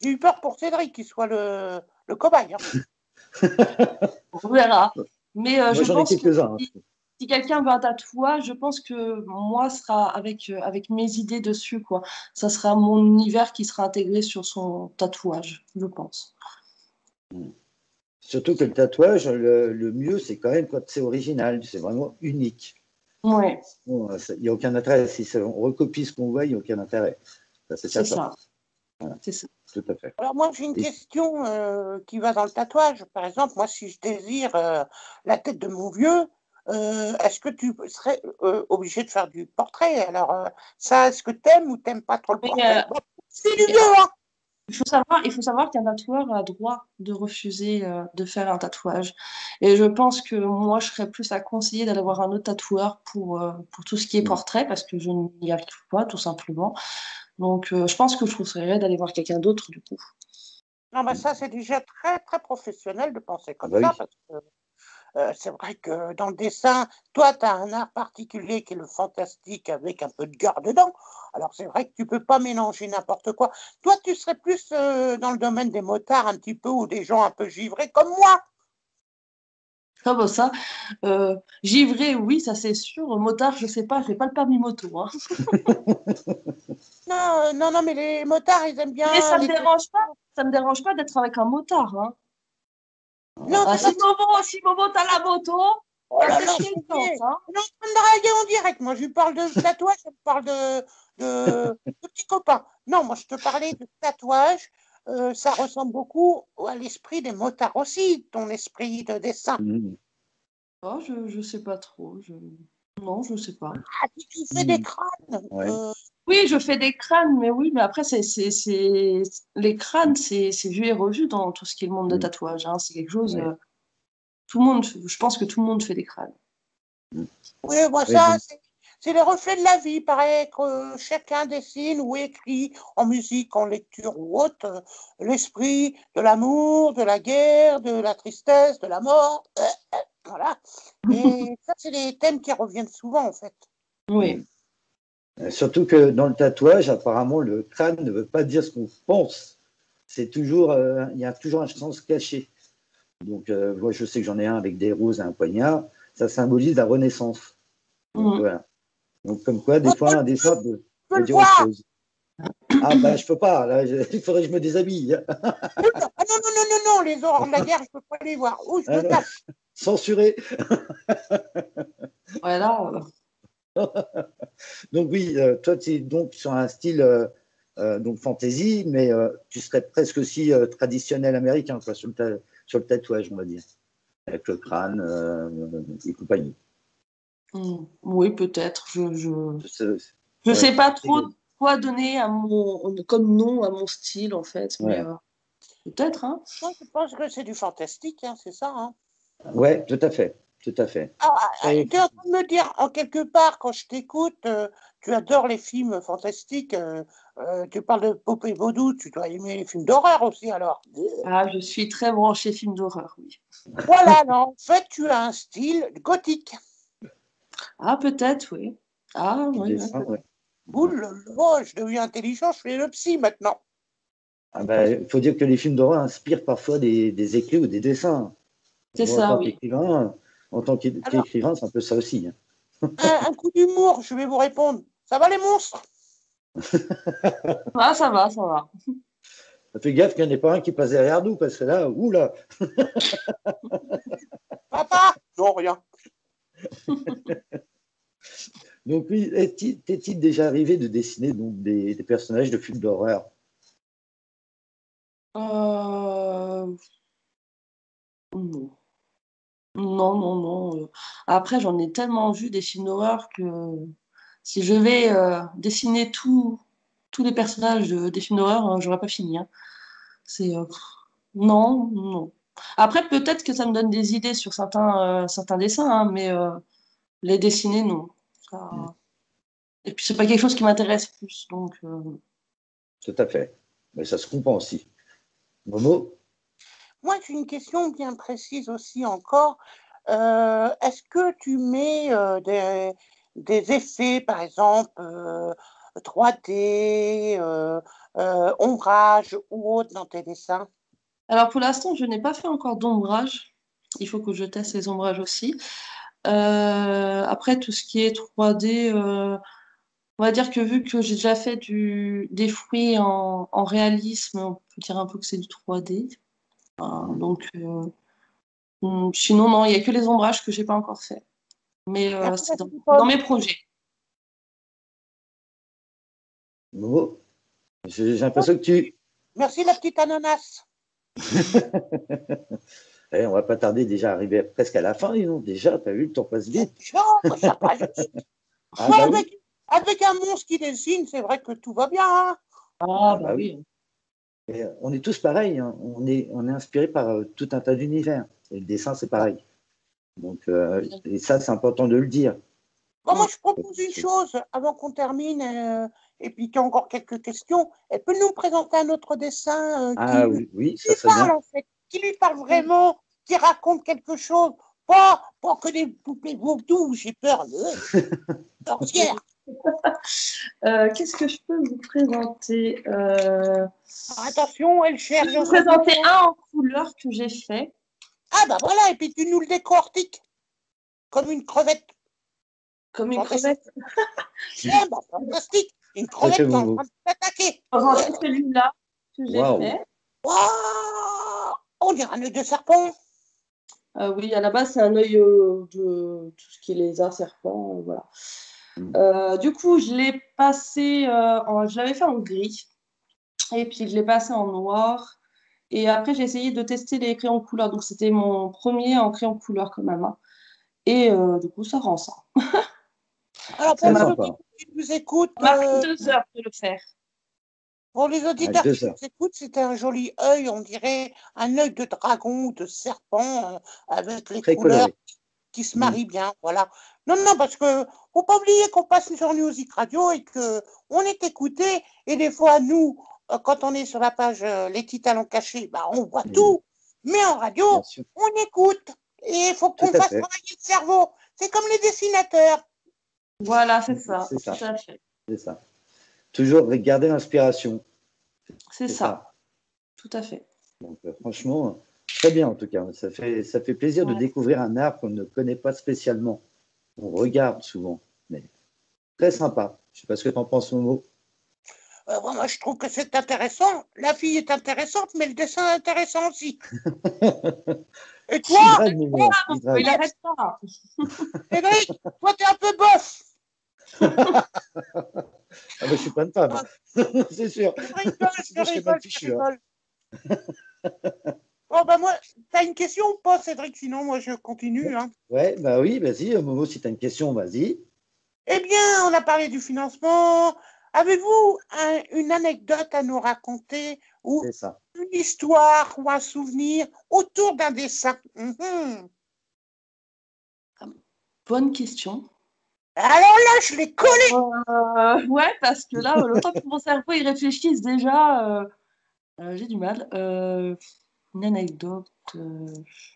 [SPEAKER 2] J'ai eu peur pour Cédric qu'il soit le cobaye, hein.
[SPEAKER 3] On verra. Mais
[SPEAKER 1] Moi,
[SPEAKER 3] je
[SPEAKER 1] j'en ai
[SPEAKER 3] pense que
[SPEAKER 1] quelques-uns, hein.
[SPEAKER 3] si quelqu'un veut un tatouage, je pense que moi, ce sera avec mes idées dessus, quoi. Ça sera mon univers qui sera intégré sur son tatouage, je pense.
[SPEAKER 1] Surtout que le tatouage, le mieux, c'est quand même quand c'est original, c'est vraiment unique.
[SPEAKER 3] Ouais,
[SPEAKER 1] Bon, il n'y a aucun intérêt. Si on recopie ce qu'on voit, il n'y a aucun intérêt. Ça, c'est
[SPEAKER 3] c'est
[SPEAKER 1] certain.
[SPEAKER 3] ça,
[SPEAKER 1] Voilà,
[SPEAKER 3] c'est ça.
[SPEAKER 1] tout à fait.
[SPEAKER 2] Alors moi j'ai une
[SPEAKER 1] Et,
[SPEAKER 2] question qui va dans le tatouage. Par exemple, moi si je désire la tête de mon vieux, est-ce que tu serais obligé de faire du portrait? Alors ça, est-ce que t'aimes ou t'aimes pas trop le
[SPEAKER 3] Mais,
[SPEAKER 2] portrait? Bon, c'est du
[SPEAKER 3] mais,
[SPEAKER 2] vieux, hein.
[SPEAKER 3] il faut savoir qu'un tatoueur a droit de refuser de faire un tatouage. Et je pense que moi, je serais plus à conseiller d'aller voir un autre tatoueur pour tout ce qui est
[SPEAKER 1] mm,
[SPEAKER 3] portrait, parce que je n'y arrive pas, tout simplement. Donc, je pense que je conseillerais d'aller voir quelqu'un d'autre, du coup.
[SPEAKER 2] Non, mais ça c'est déjà très très professionnel de penser
[SPEAKER 1] ah
[SPEAKER 2] comme
[SPEAKER 1] bah
[SPEAKER 2] ça
[SPEAKER 1] oui.
[SPEAKER 2] parce que c'est vrai que dans le dessin, toi, tu as un art particulier qui est le fantastique avec un peu de gare dedans. Alors, c'est vrai que tu peux pas mélanger n'importe quoi. Toi, tu serais plus dans le domaine des motards un petit peu ou des gens un peu givrés comme moi.
[SPEAKER 3] Ah bah ça, givré, oui, ça c'est sûr. Motard, je sais pas, j'ai pas le permis moto, hein.
[SPEAKER 2] Non, non, non, mais les motards, ils aiment
[SPEAKER 3] Mais
[SPEAKER 2] bien les...
[SPEAKER 3] ça me dérange pas d'être avec un motard, hein.
[SPEAKER 2] Non,
[SPEAKER 3] Ah,
[SPEAKER 2] c'est pas ça.
[SPEAKER 3] Si Momo, t'as la moto,
[SPEAKER 2] Oh là là,
[SPEAKER 3] c'est
[SPEAKER 2] c'est
[SPEAKER 3] chiant,
[SPEAKER 2] bien.
[SPEAKER 3] ça.
[SPEAKER 2] On est en train de draguer en direct. Moi, je lui parle de tatouage, je lui parle de petits copains. Non, moi, je te parlais de tatouage. Ça ressemble beaucoup à l'esprit des motards aussi, ton esprit de dessin.
[SPEAKER 1] Mhm.
[SPEAKER 3] Oh, je sais pas trop. Non, je sais pas.
[SPEAKER 2] Ah, si tu fais des
[SPEAKER 1] Mhm.
[SPEAKER 2] crânes.
[SPEAKER 1] Ouais.
[SPEAKER 3] Oui, je fais des crânes, mais oui, mais après, les crânes, c'est vu et revu dans tout ce qui est le monde de
[SPEAKER 1] Mhm.
[SPEAKER 3] tatouage, hein. C'est quelque chose.
[SPEAKER 1] Ouais.
[SPEAKER 3] Tout le monde, je pense que tout le monde fait des crânes.
[SPEAKER 1] Mhm.
[SPEAKER 2] Oui, moi,
[SPEAKER 1] Ouais,
[SPEAKER 2] ça,
[SPEAKER 1] donc,
[SPEAKER 2] c'est les reflets de la vie. Il paraît que chacun dessine ou écrit en musique, en lecture ou autre, l'esprit de l'amour, de la guerre, de la tristesse, de la mort. Voilà. Et ça, c'est des thèmes qui reviennent souvent, en fait.
[SPEAKER 3] Oui.
[SPEAKER 1] surtout que dans le tatouage, apparemment, le crâne ne veut pas dire ce qu'on pense. C'est toujours, il y a toujours un sens caché. Donc, moi, je sais que j'en ai un avec des roses et un poignard. Ça symbolise la renaissance. Donc,
[SPEAKER 3] Mhm.
[SPEAKER 1] voilà. Donc, comme quoi, des
[SPEAKER 2] Oh,
[SPEAKER 1] fois, un dessin peut,
[SPEAKER 2] je veux
[SPEAKER 1] peut
[SPEAKER 2] le
[SPEAKER 1] dire autre
[SPEAKER 2] voir.
[SPEAKER 1] chose. Ah, bah, je peux pas. Là, il faudrait que je me déshabille.
[SPEAKER 2] Non. Ah non, non, non, non, non, les horreurs de la guerre, je ne peux pas les voir. Oh, je me
[SPEAKER 1] Hein,
[SPEAKER 2] cache.
[SPEAKER 1] censuré.
[SPEAKER 3] Voilà.
[SPEAKER 1] Donc, oui, toi, tu es donc sur un style donc fantasy, mais tu serais presque aussi traditionnel américain, quoi, sur le tatouage, on va dire, avec le crâne et compagnie.
[SPEAKER 3] Oui, peut-être.
[SPEAKER 1] C'est-
[SPEAKER 3] Je
[SPEAKER 1] ouais,
[SPEAKER 3] sais pas trop quoi donner comme nom à mon style, en fait, mais
[SPEAKER 1] ouais.
[SPEAKER 3] peut-être, hein.
[SPEAKER 2] Moi, je pense que c'est du fantastique, hein, c'est ça. Hein.
[SPEAKER 1] Ouais, tout à fait, tout à fait.
[SPEAKER 2] Tu es en train de me dire, en quelque part, quand je t'écoute, tu adores les films fantastiques, tu parles de Popé Vaudou, tu dois aimer les films d'horreur aussi, alors.
[SPEAKER 3] Ah, je suis très branchée film d'horreur, oui.
[SPEAKER 2] Voilà, non, en fait, tu as un style gothique.
[SPEAKER 3] Ah, peut-être, oui. Ah,
[SPEAKER 1] Du
[SPEAKER 3] oui, oui,
[SPEAKER 1] dessin, ouais.
[SPEAKER 2] Ouh là là, je deviens intelligent, je fais le psy maintenant.
[SPEAKER 1] Ah bah, il faut dire que les films d'horreur inspirent parfois des écrits ou des dessins.
[SPEAKER 3] c'est
[SPEAKER 1] Moi,
[SPEAKER 3] ça, oui.
[SPEAKER 1] en tant
[SPEAKER 2] Alors,
[SPEAKER 1] qu'écrivain, c'est un peu ça aussi. Hein.
[SPEAKER 2] un coup d'humour, je vais vous répondre. Ça va les monstres?
[SPEAKER 3] Ah, ça va, ça va.
[SPEAKER 1] Fais gaffe qu'il n'y en ait pas un qui passe derrière nous, parce que là, oula.
[SPEAKER 2] Papa? Non, rien.
[SPEAKER 1] Donc oui, t'es-il déjà arrivé de dessiner donc, des personnages de films d'horreur?
[SPEAKER 3] Euh, non. Non, non, non. Après, j'en ai tellement vu des films d'horreur que si je vais dessiner tous les personnages des films d'horreur, j'aurais pas fini, hein. C'est non, non. Après, peut-être que ça me donne des idées sur certains dessins, hein, mais les dessiner, non. Ça- Et puis, c'est pas quelque chose qui m'intéresse plus. Donc,
[SPEAKER 1] Tout à fait. Mais ça se comprend aussi. Momo?
[SPEAKER 2] Moi, j'ai une question bien précise aussi encore. Est-ce que tu mets des effets, par exemple, 3D, ombrage ou autre dans tes dessins?
[SPEAKER 3] alors, pour l'instant, je n'ai pas fait encore d'ombrage. Il faut que je teste les ombrages aussi. Après, tout ce qui est 3D, on va dire que vu que j'ai déjà fait des fruits en réalisme, on peut dire un peu que c'est du 3D. Donc, sinon, non, il n'y a que les ombrages que j'ai pas encore fait. Mais
[SPEAKER 2] Merci,
[SPEAKER 3] c'est
[SPEAKER 2] la
[SPEAKER 3] dans
[SPEAKER 2] Paul.
[SPEAKER 3] mes projets.
[SPEAKER 1] Momo? J'ai l'impression que tu...
[SPEAKER 2] Merci, la petite ananas.
[SPEAKER 1] Eh, on va pas tarder déjà à arriver presque à la fin, dis donc. Déjà, t'as vu, le temps passe vite.
[SPEAKER 2] Non, ça passe vite.
[SPEAKER 1] Ah
[SPEAKER 2] Ouais,
[SPEAKER 1] bah oui.
[SPEAKER 2] avec un monstre qui dessine, c'est vrai que tout va bien. Hein.
[SPEAKER 3] Ah,
[SPEAKER 1] Ah
[SPEAKER 3] bah
[SPEAKER 1] bah oui.
[SPEAKER 3] oui.
[SPEAKER 1] Et, on est tous pareils. Hein. On est inspiré par tout un tas d'univers. Et le dessin, c'est pareil. Donc, et ça, c'est important de le dire.
[SPEAKER 2] Bon, moi,
[SPEAKER 3] Mm.
[SPEAKER 2] je propose une chose avant qu'on termine, et puis qu'il y a encore quelques questions. Elle peut nous présenter un autre dessin
[SPEAKER 1] Ah oui, oui, ça
[SPEAKER 2] lui
[SPEAKER 1] serait
[SPEAKER 2] parle,
[SPEAKER 1] bien.
[SPEAKER 2] en fait, qui lui parle vraiment, qui raconte quelque chose. Pas que des poupées vaudou, j'ai peur de sorcières.
[SPEAKER 3] Qu'est-ce que je peux vous présenter?
[SPEAKER 2] Alors, attention, elle
[SPEAKER 3] Je
[SPEAKER 2] cherche
[SPEAKER 3] peux
[SPEAKER 2] dans
[SPEAKER 3] vous
[SPEAKER 2] sa
[SPEAKER 3] présenter
[SPEAKER 2] mémoire.
[SPEAKER 3] un en couleur que j'ai fait.
[SPEAKER 2] Ah, bah voilà, et puis tu nous le décortiques comme une crevette.
[SPEAKER 3] Comme une
[SPEAKER 2] Fantastique.
[SPEAKER 3] crevette.
[SPEAKER 2] Ah, bah, fantastique. Une
[SPEAKER 1] Tout à fait,
[SPEAKER 2] crevette qui est en
[SPEAKER 1] Momo.
[SPEAKER 2] train de t'attaquer.
[SPEAKER 3] C'est celui-là que j'ai
[SPEAKER 1] Waouh.
[SPEAKER 3] fait.
[SPEAKER 2] Waouh, on dirait un œuf de serpent.
[SPEAKER 3] Oui, à la base, c'est un œil de tout ce qui est lézard, serpent, voilà.
[SPEAKER 1] Mm.
[SPEAKER 3] Du coup, je l'avais fait en gris, et puis je l'ai passé en noir. Et après, j'ai essayé de tester les crayons couleur. Donc, c'était mon premier en crayon couleur quand même, hein. Et du coup, ça rend ça.
[SPEAKER 2] Alors,
[SPEAKER 3] Ça
[SPEAKER 2] pour
[SPEAKER 1] Très
[SPEAKER 2] les
[SPEAKER 3] m'a
[SPEAKER 1] sympa.
[SPEAKER 2] auditeurs qui nous écoutent,
[SPEAKER 3] ça m'a pris 2 heures de le faire.
[SPEAKER 2] pour les
[SPEAKER 1] À
[SPEAKER 2] auditeurs
[SPEAKER 1] deux
[SPEAKER 2] qui nous
[SPEAKER 1] heures.
[SPEAKER 2] écoutent, c'était un joli œil, on dirait un œil de dragon ou de serpent avec les
[SPEAKER 1] Très
[SPEAKER 2] couleurs
[SPEAKER 1] coloré.
[SPEAKER 2] qui se
[SPEAKER 1] Mm.
[SPEAKER 2] marient bien. Voilà. Non, non, parce que faut pas oublier qu'on passe sur Music Radio et que on est écouté. Et des fois, nous, quand on est sur la page Les petits talents cachés, bah, on voit
[SPEAKER 1] Mm.
[SPEAKER 2] tout. Mais en radio,
[SPEAKER 1] Bien sûr.
[SPEAKER 2] on écoute. Et il faut
[SPEAKER 1] Tout
[SPEAKER 2] qu'on
[SPEAKER 1] à
[SPEAKER 2] fasse
[SPEAKER 1] fait.
[SPEAKER 2] travailler le cerveau. C'est comme les dessinateurs.
[SPEAKER 3] Voilà, c'est ça.
[SPEAKER 1] C'est ça.
[SPEAKER 3] Tout à fait.
[SPEAKER 1] C'est ça. Toujours garder l'inspiration.
[SPEAKER 3] C'est
[SPEAKER 1] C'est
[SPEAKER 3] ça.
[SPEAKER 1] ça.
[SPEAKER 3] Tout à fait.
[SPEAKER 1] Donc, franchement, très bien en tout cas. Ça fait plaisir de
[SPEAKER 3] Ouais.
[SPEAKER 1] découvrir un art qu'on ne connaît pas spécialement. On regarde souvent, mais très sympa. Je ne sais pas ce que tu en penses, Momo.
[SPEAKER 2] Moi, je trouve que c'est intéressant. La fille est intéressante, mais le dessin est intéressant aussi. Et toi,
[SPEAKER 1] Il drague, Momo. Il
[SPEAKER 3] Il
[SPEAKER 1] drague.
[SPEAKER 3] n'arrête pas.
[SPEAKER 2] Cédric, toi, t'es un peu bof.
[SPEAKER 1] Ah ben, je suis pas une femme, c'est sûr.
[SPEAKER 2] Je rigole, je
[SPEAKER 1] Sinon, je serais mal
[SPEAKER 2] rigole, je
[SPEAKER 1] fichu. Hein.
[SPEAKER 2] rigole. Bon, ben moi, t'as une question ou pas, Cédric? Sinon, moi, je continue. Hein.
[SPEAKER 1] Ouais, bah oui, vas-y, Momo, si tu as une question, vas-y.
[SPEAKER 2] Eh bien, on a parlé du financement. Avez-vous une anecdote à nous raconter ou
[SPEAKER 1] C'est ça.
[SPEAKER 2] une histoire ou un souvenir autour d'un dessin? Mhm.
[SPEAKER 3] Bonne question.
[SPEAKER 2] Alors là, je l'ai collé.
[SPEAKER 3] Ouais, parce que là, le temps que mon cerveau y réfléchisse déjà, j'ai du mal. Une anecdote.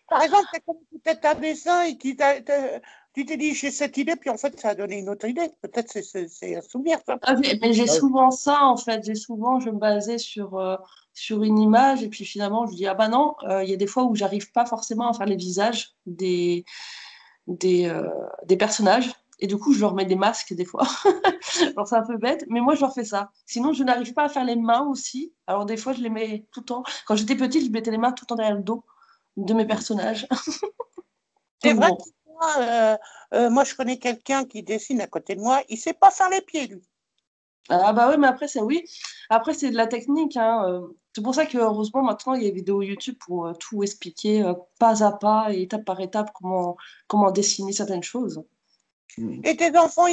[SPEAKER 2] Par exemple, tu as connu peut-être un dessin et tu t'es dit, j'ai cette idée, puis en fait, ça a donné une autre idée. Peut-être c'est un souvenir, ça.
[SPEAKER 3] Ah, mais j'ai
[SPEAKER 1] Ah,
[SPEAKER 3] souvent ça, en fait. Je me basais sur une image et puis finalement, je dis, ah bah non, il y a des fois où j'arrive pas forcément à faire les visages des personnages. Et du coup, je leur mets des masques des fois. Alors, c'est un peu bête, mais moi, je leur fais ça. Sinon, je n'arrive pas à faire les mains aussi. Alors, des fois, je les mets tout le temps. Quand j'étais petite, je mettais les mains tout le temps derrière le dos de mes personnages.
[SPEAKER 2] C'est
[SPEAKER 3] Donc,
[SPEAKER 2] vrai
[SPEAKER 3] bon.
[SPEAKER 2] que moi, je connais quelqu'un qui dessine à côté de moi. Il sait pas faire les pieds, lui.
[SPEAKER 3] Ah bah oui, mais après, c'est oui. Après, c'est de la technique, hein. C'est pour ça que, heureusement, maintenant, il y a des vidéos YouTube pour tout expliquer pas à pas et étape par étape comment dessiner certaines choses.
[SPEAKER 1] hmm.
[SPEAKER 2] Et tes enfants,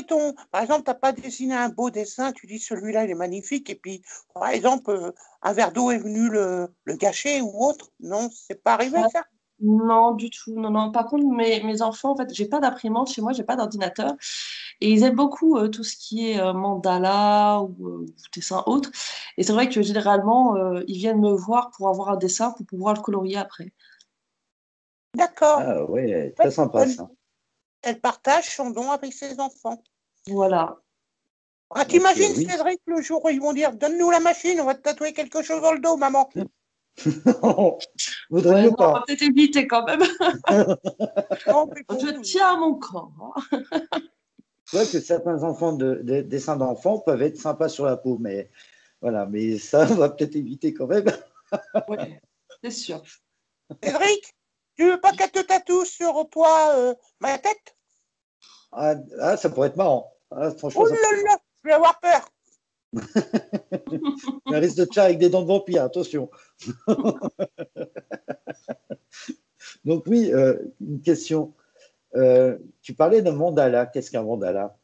[SPEAKER 2] par exemple, tu n'as pas dessiné un beau dessin, tu dis celui-là, il est magnifique, et puis, par exemple, un verre d'eau est venu le gâcher ou autre. Non, c'est pas arrivé,
[SPEAKER 3] Ah,
[SPEAKER 2] ça.
[SPEAKER 3] non, du tout. Non, non. Par contre, mes enfants, en fait, j'ai pas d'imprimante chez moi, j'ai pas d'ordinateur. Et ils aiment beaucoup tout ce qui est mandala ou dessin autre. Et c'est vrai que généralement, ils viennent me voir pour avoir un dessin pour pouvoir le colorier après.
[SPEAKER 2] D'accord.
[SPEAKER 1] Ah ouais,
[SPEAKER 2] En
[SPEAKER 1] très
[SPEAKER 2] fait,
[SPEAKER 1] sympa ça.
[SPEAKER 2] elle partage son don avec ses enfants.
[SPEAKER 3] Voilà.
[SPEAKER 2] Ah,
[SPEAKER 1] Donc
[SPEAKER 2] t'imagines,
[SPEAKER 1] oui,
[SPEAKER 2] Cédric, le jour où ils vont dire, donne-nous la machine, on va te tatouer quelque chose dans le dos, maman.
[SPEAKER 1] vaudrait
[SPEAKER 3] Ouais,
[SPEAKER 1] mieux
[SPEAKER 3] non, on va
[SPEAKER 1] pas.
[SPEAKER 3] peut-être éviter quand même.
[SPEAKER 2] Non, mais bon,
[SPEAKER 3] Je tiens à mon corps, hein.
[SPEAKER 1] Tu vois que certains enfants de dessins d'enfants peuvent être sympas sur la peau, mais voilà, mais ça, on va peut-être éviter quand même.
[SPEAKER 3] Ouais, c'est sûr.
[SPEAKER 2] Cédric, tu veux pas qu'elle te tatoue sur toi ma tête?
[SPEAKER 1] Ah, ah, ça pourrait être marrant. Ah, franchement,
[SPEAKER 2] Oh
[SPEAKER 1] ça pourrait
[SPEAKER 2] là
[SPEAKER 1] être
[SPEAKER 2] là, je vais avoir peur.
[SPEAKER 1] marrant. Mais un risque de chat avec des dents de vampire, attention. Donc oui, une question. Tu parlais d'un mandala. Qu'est-ce qu'un mandala?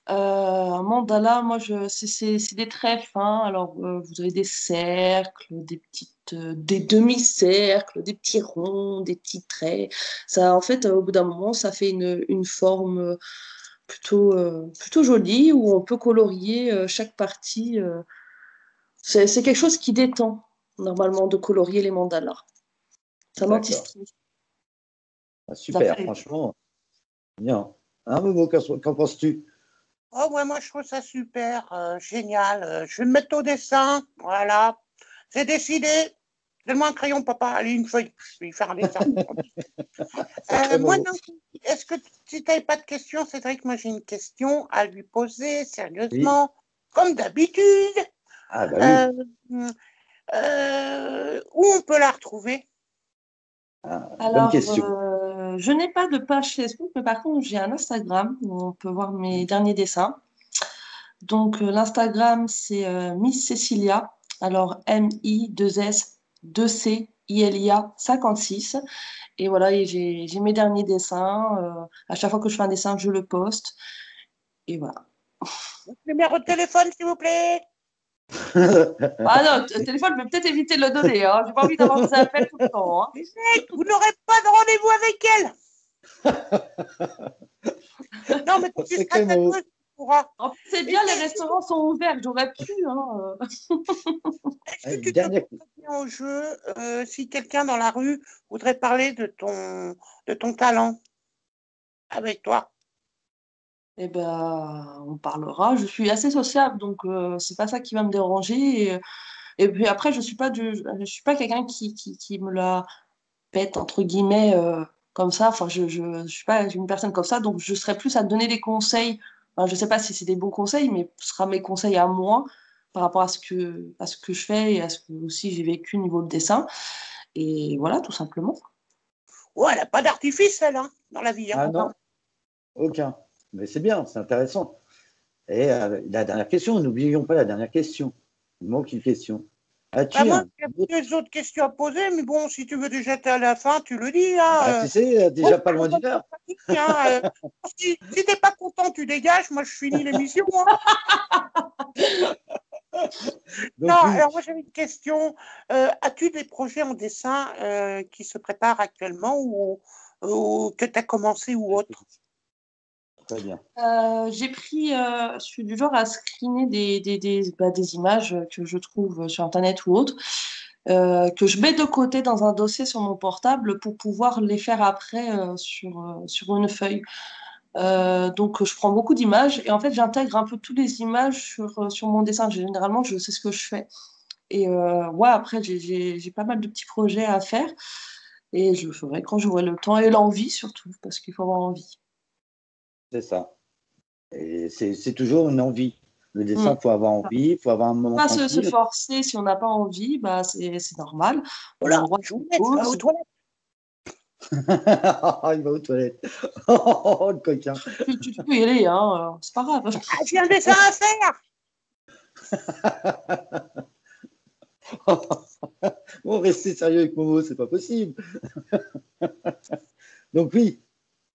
[SPEAKER 3] Un mandala, moi, c'est des traits fins. Alors, vous avez des cercles, des demi-cercles, des petits ronds, des petits traits. Ça, en fait, au bout d'un moment, ça fait une forme plutôt jolie où on peut colorier chaque partie. C'est quelque chose qui détend, normalement, de colorier les mandalas. C'est un
[SPEAKER 1] D'accord.
[SPEAKER 3] anti-stress.
[SPEAKER 1] Ah,
[SPEAKER 3] Ça
[SPEAKER 1] super,
[SPEAKER 3] fait
[SPEAKER 1] franchement, bien. Un Momo, qu'en penses-tu?
[SPEAKER 2] Oh ouais, moi je trouve ça super, génial. Je vais me mettre au dessin, voilà. C'est décidé. Donne-moi un crayon, papa. Allez, une feuille. Je vais y faire un dessin.
[SPEAKER 1] Sacré
[SPEAKER 2] Moi
[SPEAKER 1] Momo.
[SPEAKER 2] non. Est-ce que si tu n'avais pas de questions, Cédric, moi j'ai une question à lui poser
[SPEAKER 1] Oui.
[SPEAKER 2] sérieusement, comme d'habitude.
[SPEAKER 1] Ah bah oui.
[SPEAKER 2] Euh, Où on peut la retrouver?
[SPEAKER 1] Bonne
[SPEAKER 3] Alors,
[SPEAKER 1] question.
[SPEAKER 3] je n'ai pas de page Facebook, mais par contre, j'ai un Instagram où on peut voir mes derniers dessins. Donc, l'Instagram, c'est Miss Cecilia. Alors, MI2S2CILIA 56. Et voilà, et j'ai mes derniers dessins. À chaque fois que je fais un dessin, je le poste. Et voilà.
[SPEAKER 2] Numéro de téléphone, s'il vous plaît.
[SPEAKER 3] Ah non, le téléphone, je vais peut-être éviter de le donner. Hein. J'ai pas envie d'avoir des appels tout le temps. Hein.
[SPEAKER 2] Vous n'aurez pas de rendez-vous avec elle. Non, mais tu seras tatoueuse, tu pourras.
[SPEAKER 3] En plus, c'est
[SPEAKER 2] Et
[SPEAKER 3] bien, les restaurants sont ouverts. J'aurais pu. Hein.
[SPEAKER 2] est-ce que tu te prends bien au jeu si quelqu'un dans la rue voudrait parler de ton talent avec toi?
[SPEAKER 3] Eh ben, on parlera. Je suis assez sociable, donc c'est pas ça qui va me déranger. Et puis après, je suis pas quelqu'un qui me la pète entre guillemets comme ça. Enfin, je suis pas une personne comme ça, donc je serais plus à te donner des conseils. Enfin, je sais pas si c'est des bons conseils, mais ce sera mes conseils à moi par rapport à ce que je fais et à ce que aussi j'ai vécu au niveau de dessin. Et voilà, tout simplement.
[SPEAKER 2] Ouais, elle n'a pas d'artifice, elle, hein, dans la vie. Hein.
[SPEAKER 1] Ah non, aucun. Mais c'est bien, c'est intéressant. Et la dernière question, n'oublions pas la dernière question. Il manque une question.
[SPEAKER 2] Bah,
[SPEAKER 1] As-tu
[SPEAKER 2] moi,
[SPEAKER 1] un
[SPEAKER 2] j'ai des autres questions à poser, mais bon, si tu veux déjà être à la fin, tu le dis. Hein,
[SPEAKER 1] tu sais, déjà pas loin d'une heure.
[SPEAKER 2] Hein, si t'es pas content, tu dégages. Moi, je finis l'émission. Hein.
[SPEAKER 1] Donc,
[SPEAKER 2] Non,
[SPEAKER 1] oui,
[SPEAKER 2] alors moi, j'avais une question. As-tu des projets en dessin qui se préparent actuellement ou que tu as commencé ou autre?
[SPEAKER 1] très bien.
[SPEAKER 3] Je suis du genre à screener des images que je trouve sur Internet ou autre, que je mets de côté dans un dossier sur mon portable pour pouvoir les faire après sur une feuille. Donc, je prends beaucoup d'images et en fait, j'intègre un peu toutes les images sur mon dessin. Généralement, je sais ce que je fais. Et ouais, après, j'ai pas mal de petits projets à faire et je le ferai quand j'aurai le temps et l'envie surtout, parce qu'il faut avoir envie.
[SPEAKER 1] C'est ça. Et c'est toujours une envie. Le dessin,
[SPEAKER 3] Mm.
[SPEAKER 1] il faut avoir envie, il faut avoir un moment
[SPEAKER 3] Pas se
[SPEAKER 1] tranquille.
[SPEAKER 3] forcer si on n'a pas envie, bah c'est normal. On a le
[SPEAKER 2] Voilà,
[SPEAKER 3] droit de faire
[SPEAKER 2] Jounette, va aux
[SPEAKER 3] pause.
[SPEAKER 2] toilettes.
[SPEAKER 1] Il va aux toilettes. Oh, le coquin.
[SPEAKER 3] Tu peux y aller, hein, c'est pas grave.
[SPEAKER 2] Ah, j'ai un dessin à faire.
[SPEAKER 1] Bon, restez sérieux avec Momo, c'est pas possible. Donc oui,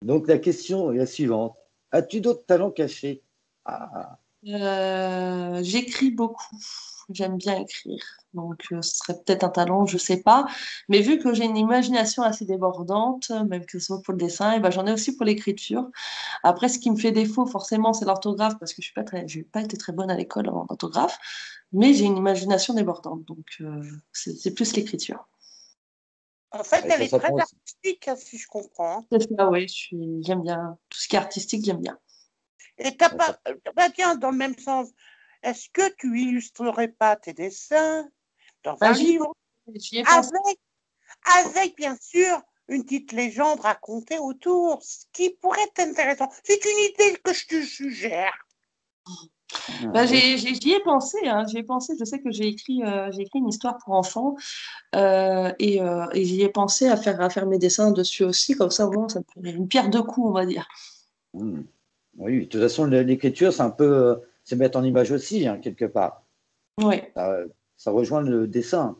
[SPEAKER 1] donc la question est la suivante. As-tu d'autres talents cachés? Ah,
[SPEAKER 3] J'écris beaucoup. J'aime bien écrire. Donc, ce serait peut-être un talent, je sais pas. Mais vu que j'ai une imagination assez débordante, même que ce soit pour le dessin, et ben, j'en ai aussi pour l'écriture. Après, ce qui me fait défaut, forcément, c'est l'orthographe, parce que j'ai pas été très bonne à l'école en orthographe. Mais j'ai une imagination débordante. Donc, c'est plus l'écriture.
[SPEAKER 2] En fait,
[SPEAKER 1] et
[SPEAKER 2] elle
[SPEAKER 1] ça
[SPEAKER 2] est très
[SPEAKER 1] s'apprend aussi.
[SPEAKER 2] artistique, hein, si je comprends. Hein.
[SPEAKER 3] C'est ça, oui. J'aime bien. Tout ce qui est artistique, j'aime bien.
[SPEAKER 2] Et t'as
[SPEAKER 1] Ça
[SPEAKER 2] pas,
[SPEAKER 1] s'apprend.
[SPEAKER 2] bah tiens, dans le même sens, est-ce que tu illustrerais pas tes dessins dans
[SPEAKER 3] Bah,
[SPEAKER 2] un livre
[SPEAKER 3] j'y ai pensé.
[SPEAKER 2] avec bien sûr une petite légende racontée autour, ce qui pourrait être intéressant. C'est une idée que je te suggère.
[SPEAKER 3] Bah,
[SPEAKER 1] Ah, oui,
[SPEAKER 3] j'y ai pensé, hein, j'y ai pensé. Je sais que j'ai écrit une histoire pour enfants et j'y ai pensé à faire mes dessins dessus aussi. Comme ça, au moins, ça me fait une pierre deux coups, on va dire.
[SPEAKER 1] hmm. Oui, de toute façon, l'écriture, c'est un peu, c'est mettre en image aussi, hein, quelque part.
[SPEAKER 3] Oui,
[SPEAKER 1] Ça rejoint le dessin,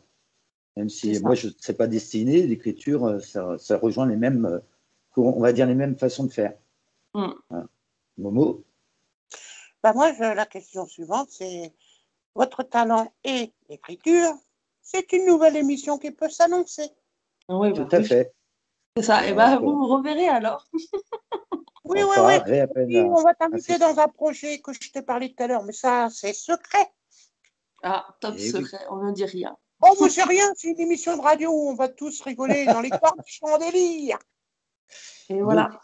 [SPEAKER 1] même
[SPEAKER 3] c'est
[SPEAKER 1] si moi,
[SPEAKER 3] ça.
[SPEAKER 1] je ne sais pas dessiner, l'écriture, ça rejoint les mêmes, on va dire les mêmes façons de faire.
[SPEAKER 3] Mm.
[SPEAKER 1] Hein. Momo,
[SPEAKER 2] Bah moi, la question suivante, c'est votre talent et l'écriture. C'est une nouvelle émission qui peut s'annoncer.
[SPEAKER 3] Oui,
[SPEAKER 1] tout
[SPEAKER 3] bah
[SPEAKER 1] à
[SPEAKER 3] oui,
[SPEAKER 1] fait.
[SPEAKER 3] c'est ça.
[SPEAKER 1] Et
[SPEAKER 3] Et bah, vous me reverrez alors.
[SPEAKER 2] Oui,
[SPEAKER 1] on
[SPEAKER 2] oui, oui.
[SPEAKER 1] fera réappel
[SPEAKER 2] Et on va
[SPEAKER 1] à
[SPEAKER 2] t'inviter
[SPEAKER 1] ces...
[SPEAKER 2] dans un projet que je t'ai parlé tout à l'heure, mais ça, c'est secret.
[SPEAKER 3] Ah, top
[SPEAKER 1] Et oui.
[SPEAKER 3] secret, on ne dit rien.
[SPEAKER 2] Oh, mais c'est rien, c'est une émission de radio où on va tous rigoler dans les cordes du chandelier.
[SPEAKER 3] Et
[SPEAKER 1] Donc,
[SPEAKER 3] voilà.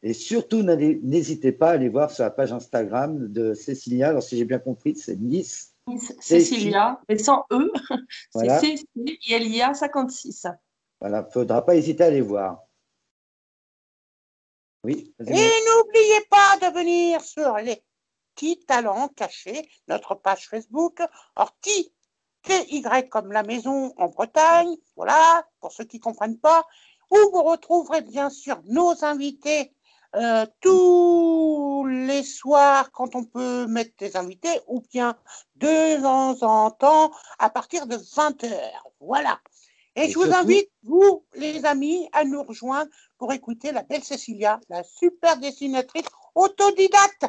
[SPEAKER 1] et surtout, n'hésitez pas à aller voir sur la page Instagram de Cécilia. Alors, si j'ai bien compris, c'est Miss
[SPEAKER 3] Miss
[SPEAKER 1] Cécilia.
[SPEAKER 3] Cécilia, mais sans E, c'est
[SPEAKER 1] Voilà.
[SPEAKER 3] Cécilia 56.
[SPEAKER 1] Voilà. Faudra pas hésiter à aller voir. Oui,
[SPEAKER 2] Et
[SPEAKER 1] vas-y, Mo.
[SPEAKER 2] n'oubliez pas de venir sur les petits talents cachés, notre page Facebook, Orti, TY comme la maison en Bretagne, voilà, pour ceux qui ne comprennent pas, où vous retrouverez bien sûr nos invités tous les soirs quand on peut mettre des invités, ou bien de temps en temps à partir de 20h. Voilà. Et je vous
[SPEAKER 1] surtout,
[SPEAKER 2] invite, vous, les amis, à nous rejoindre pour écouter la belle Cécilia, la super dessinatrice autodidacte.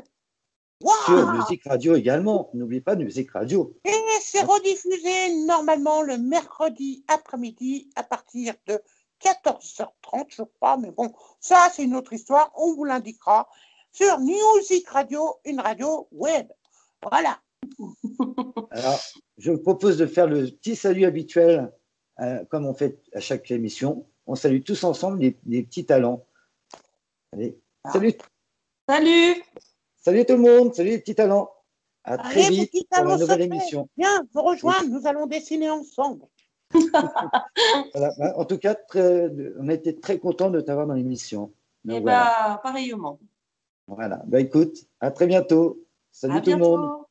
[SPEAKER 1] sur
[SPEAKER 2] Waouh!
[SPEAKER 1] Musique Radio également. N'oublie pas de Musique Radio.
[SPEAKER 2] Et c'est rediffusé normalement le mercredi après-midi à partir de 14h30, je crois. Mais bon, ça, c'est une autre histoire. On vous l'indiquera sur Musique Radio, une radio web. Voilà.
[SPEAKER 1] Alors, je vous propose de faire le petit salut habituel, comme on fait à chaque émission. On salue tous ensemble les petits talents. Allez, salut,
[SPEAKER 3] Salut!
[SPEAKER 1] salut tout le monde, salut les petits talents. À très
[SPEAKER 2] Allez,
[SPEAKER 1] vite
[SPEAKER 2] petits
[SPEAKER 1] pour la
[SPEAKER 2] talents
[SPEAKER 1] nouvelle
[SPEAKER 2] secrets,
[SPEAKER 1] émission.
[SPEAKER 2] viens, vous rejoindre, nous allons dessiner ensemble.
[SPEAKER 1] Voilà. En tout cas, on a été très contents de t'avoir dans l'émission.
[SPEAKER 3] Et
[SPEAKER 1] Donc, voilà.
[SPEAKER 3] pareillement.
[SPEAKER 1] Voilà. Bah, écoute, à très bientôt.
[SPEAKER 3] À
[SPEAKER 1] Salut tout le monde.
[SPEAKER 3] bientôt!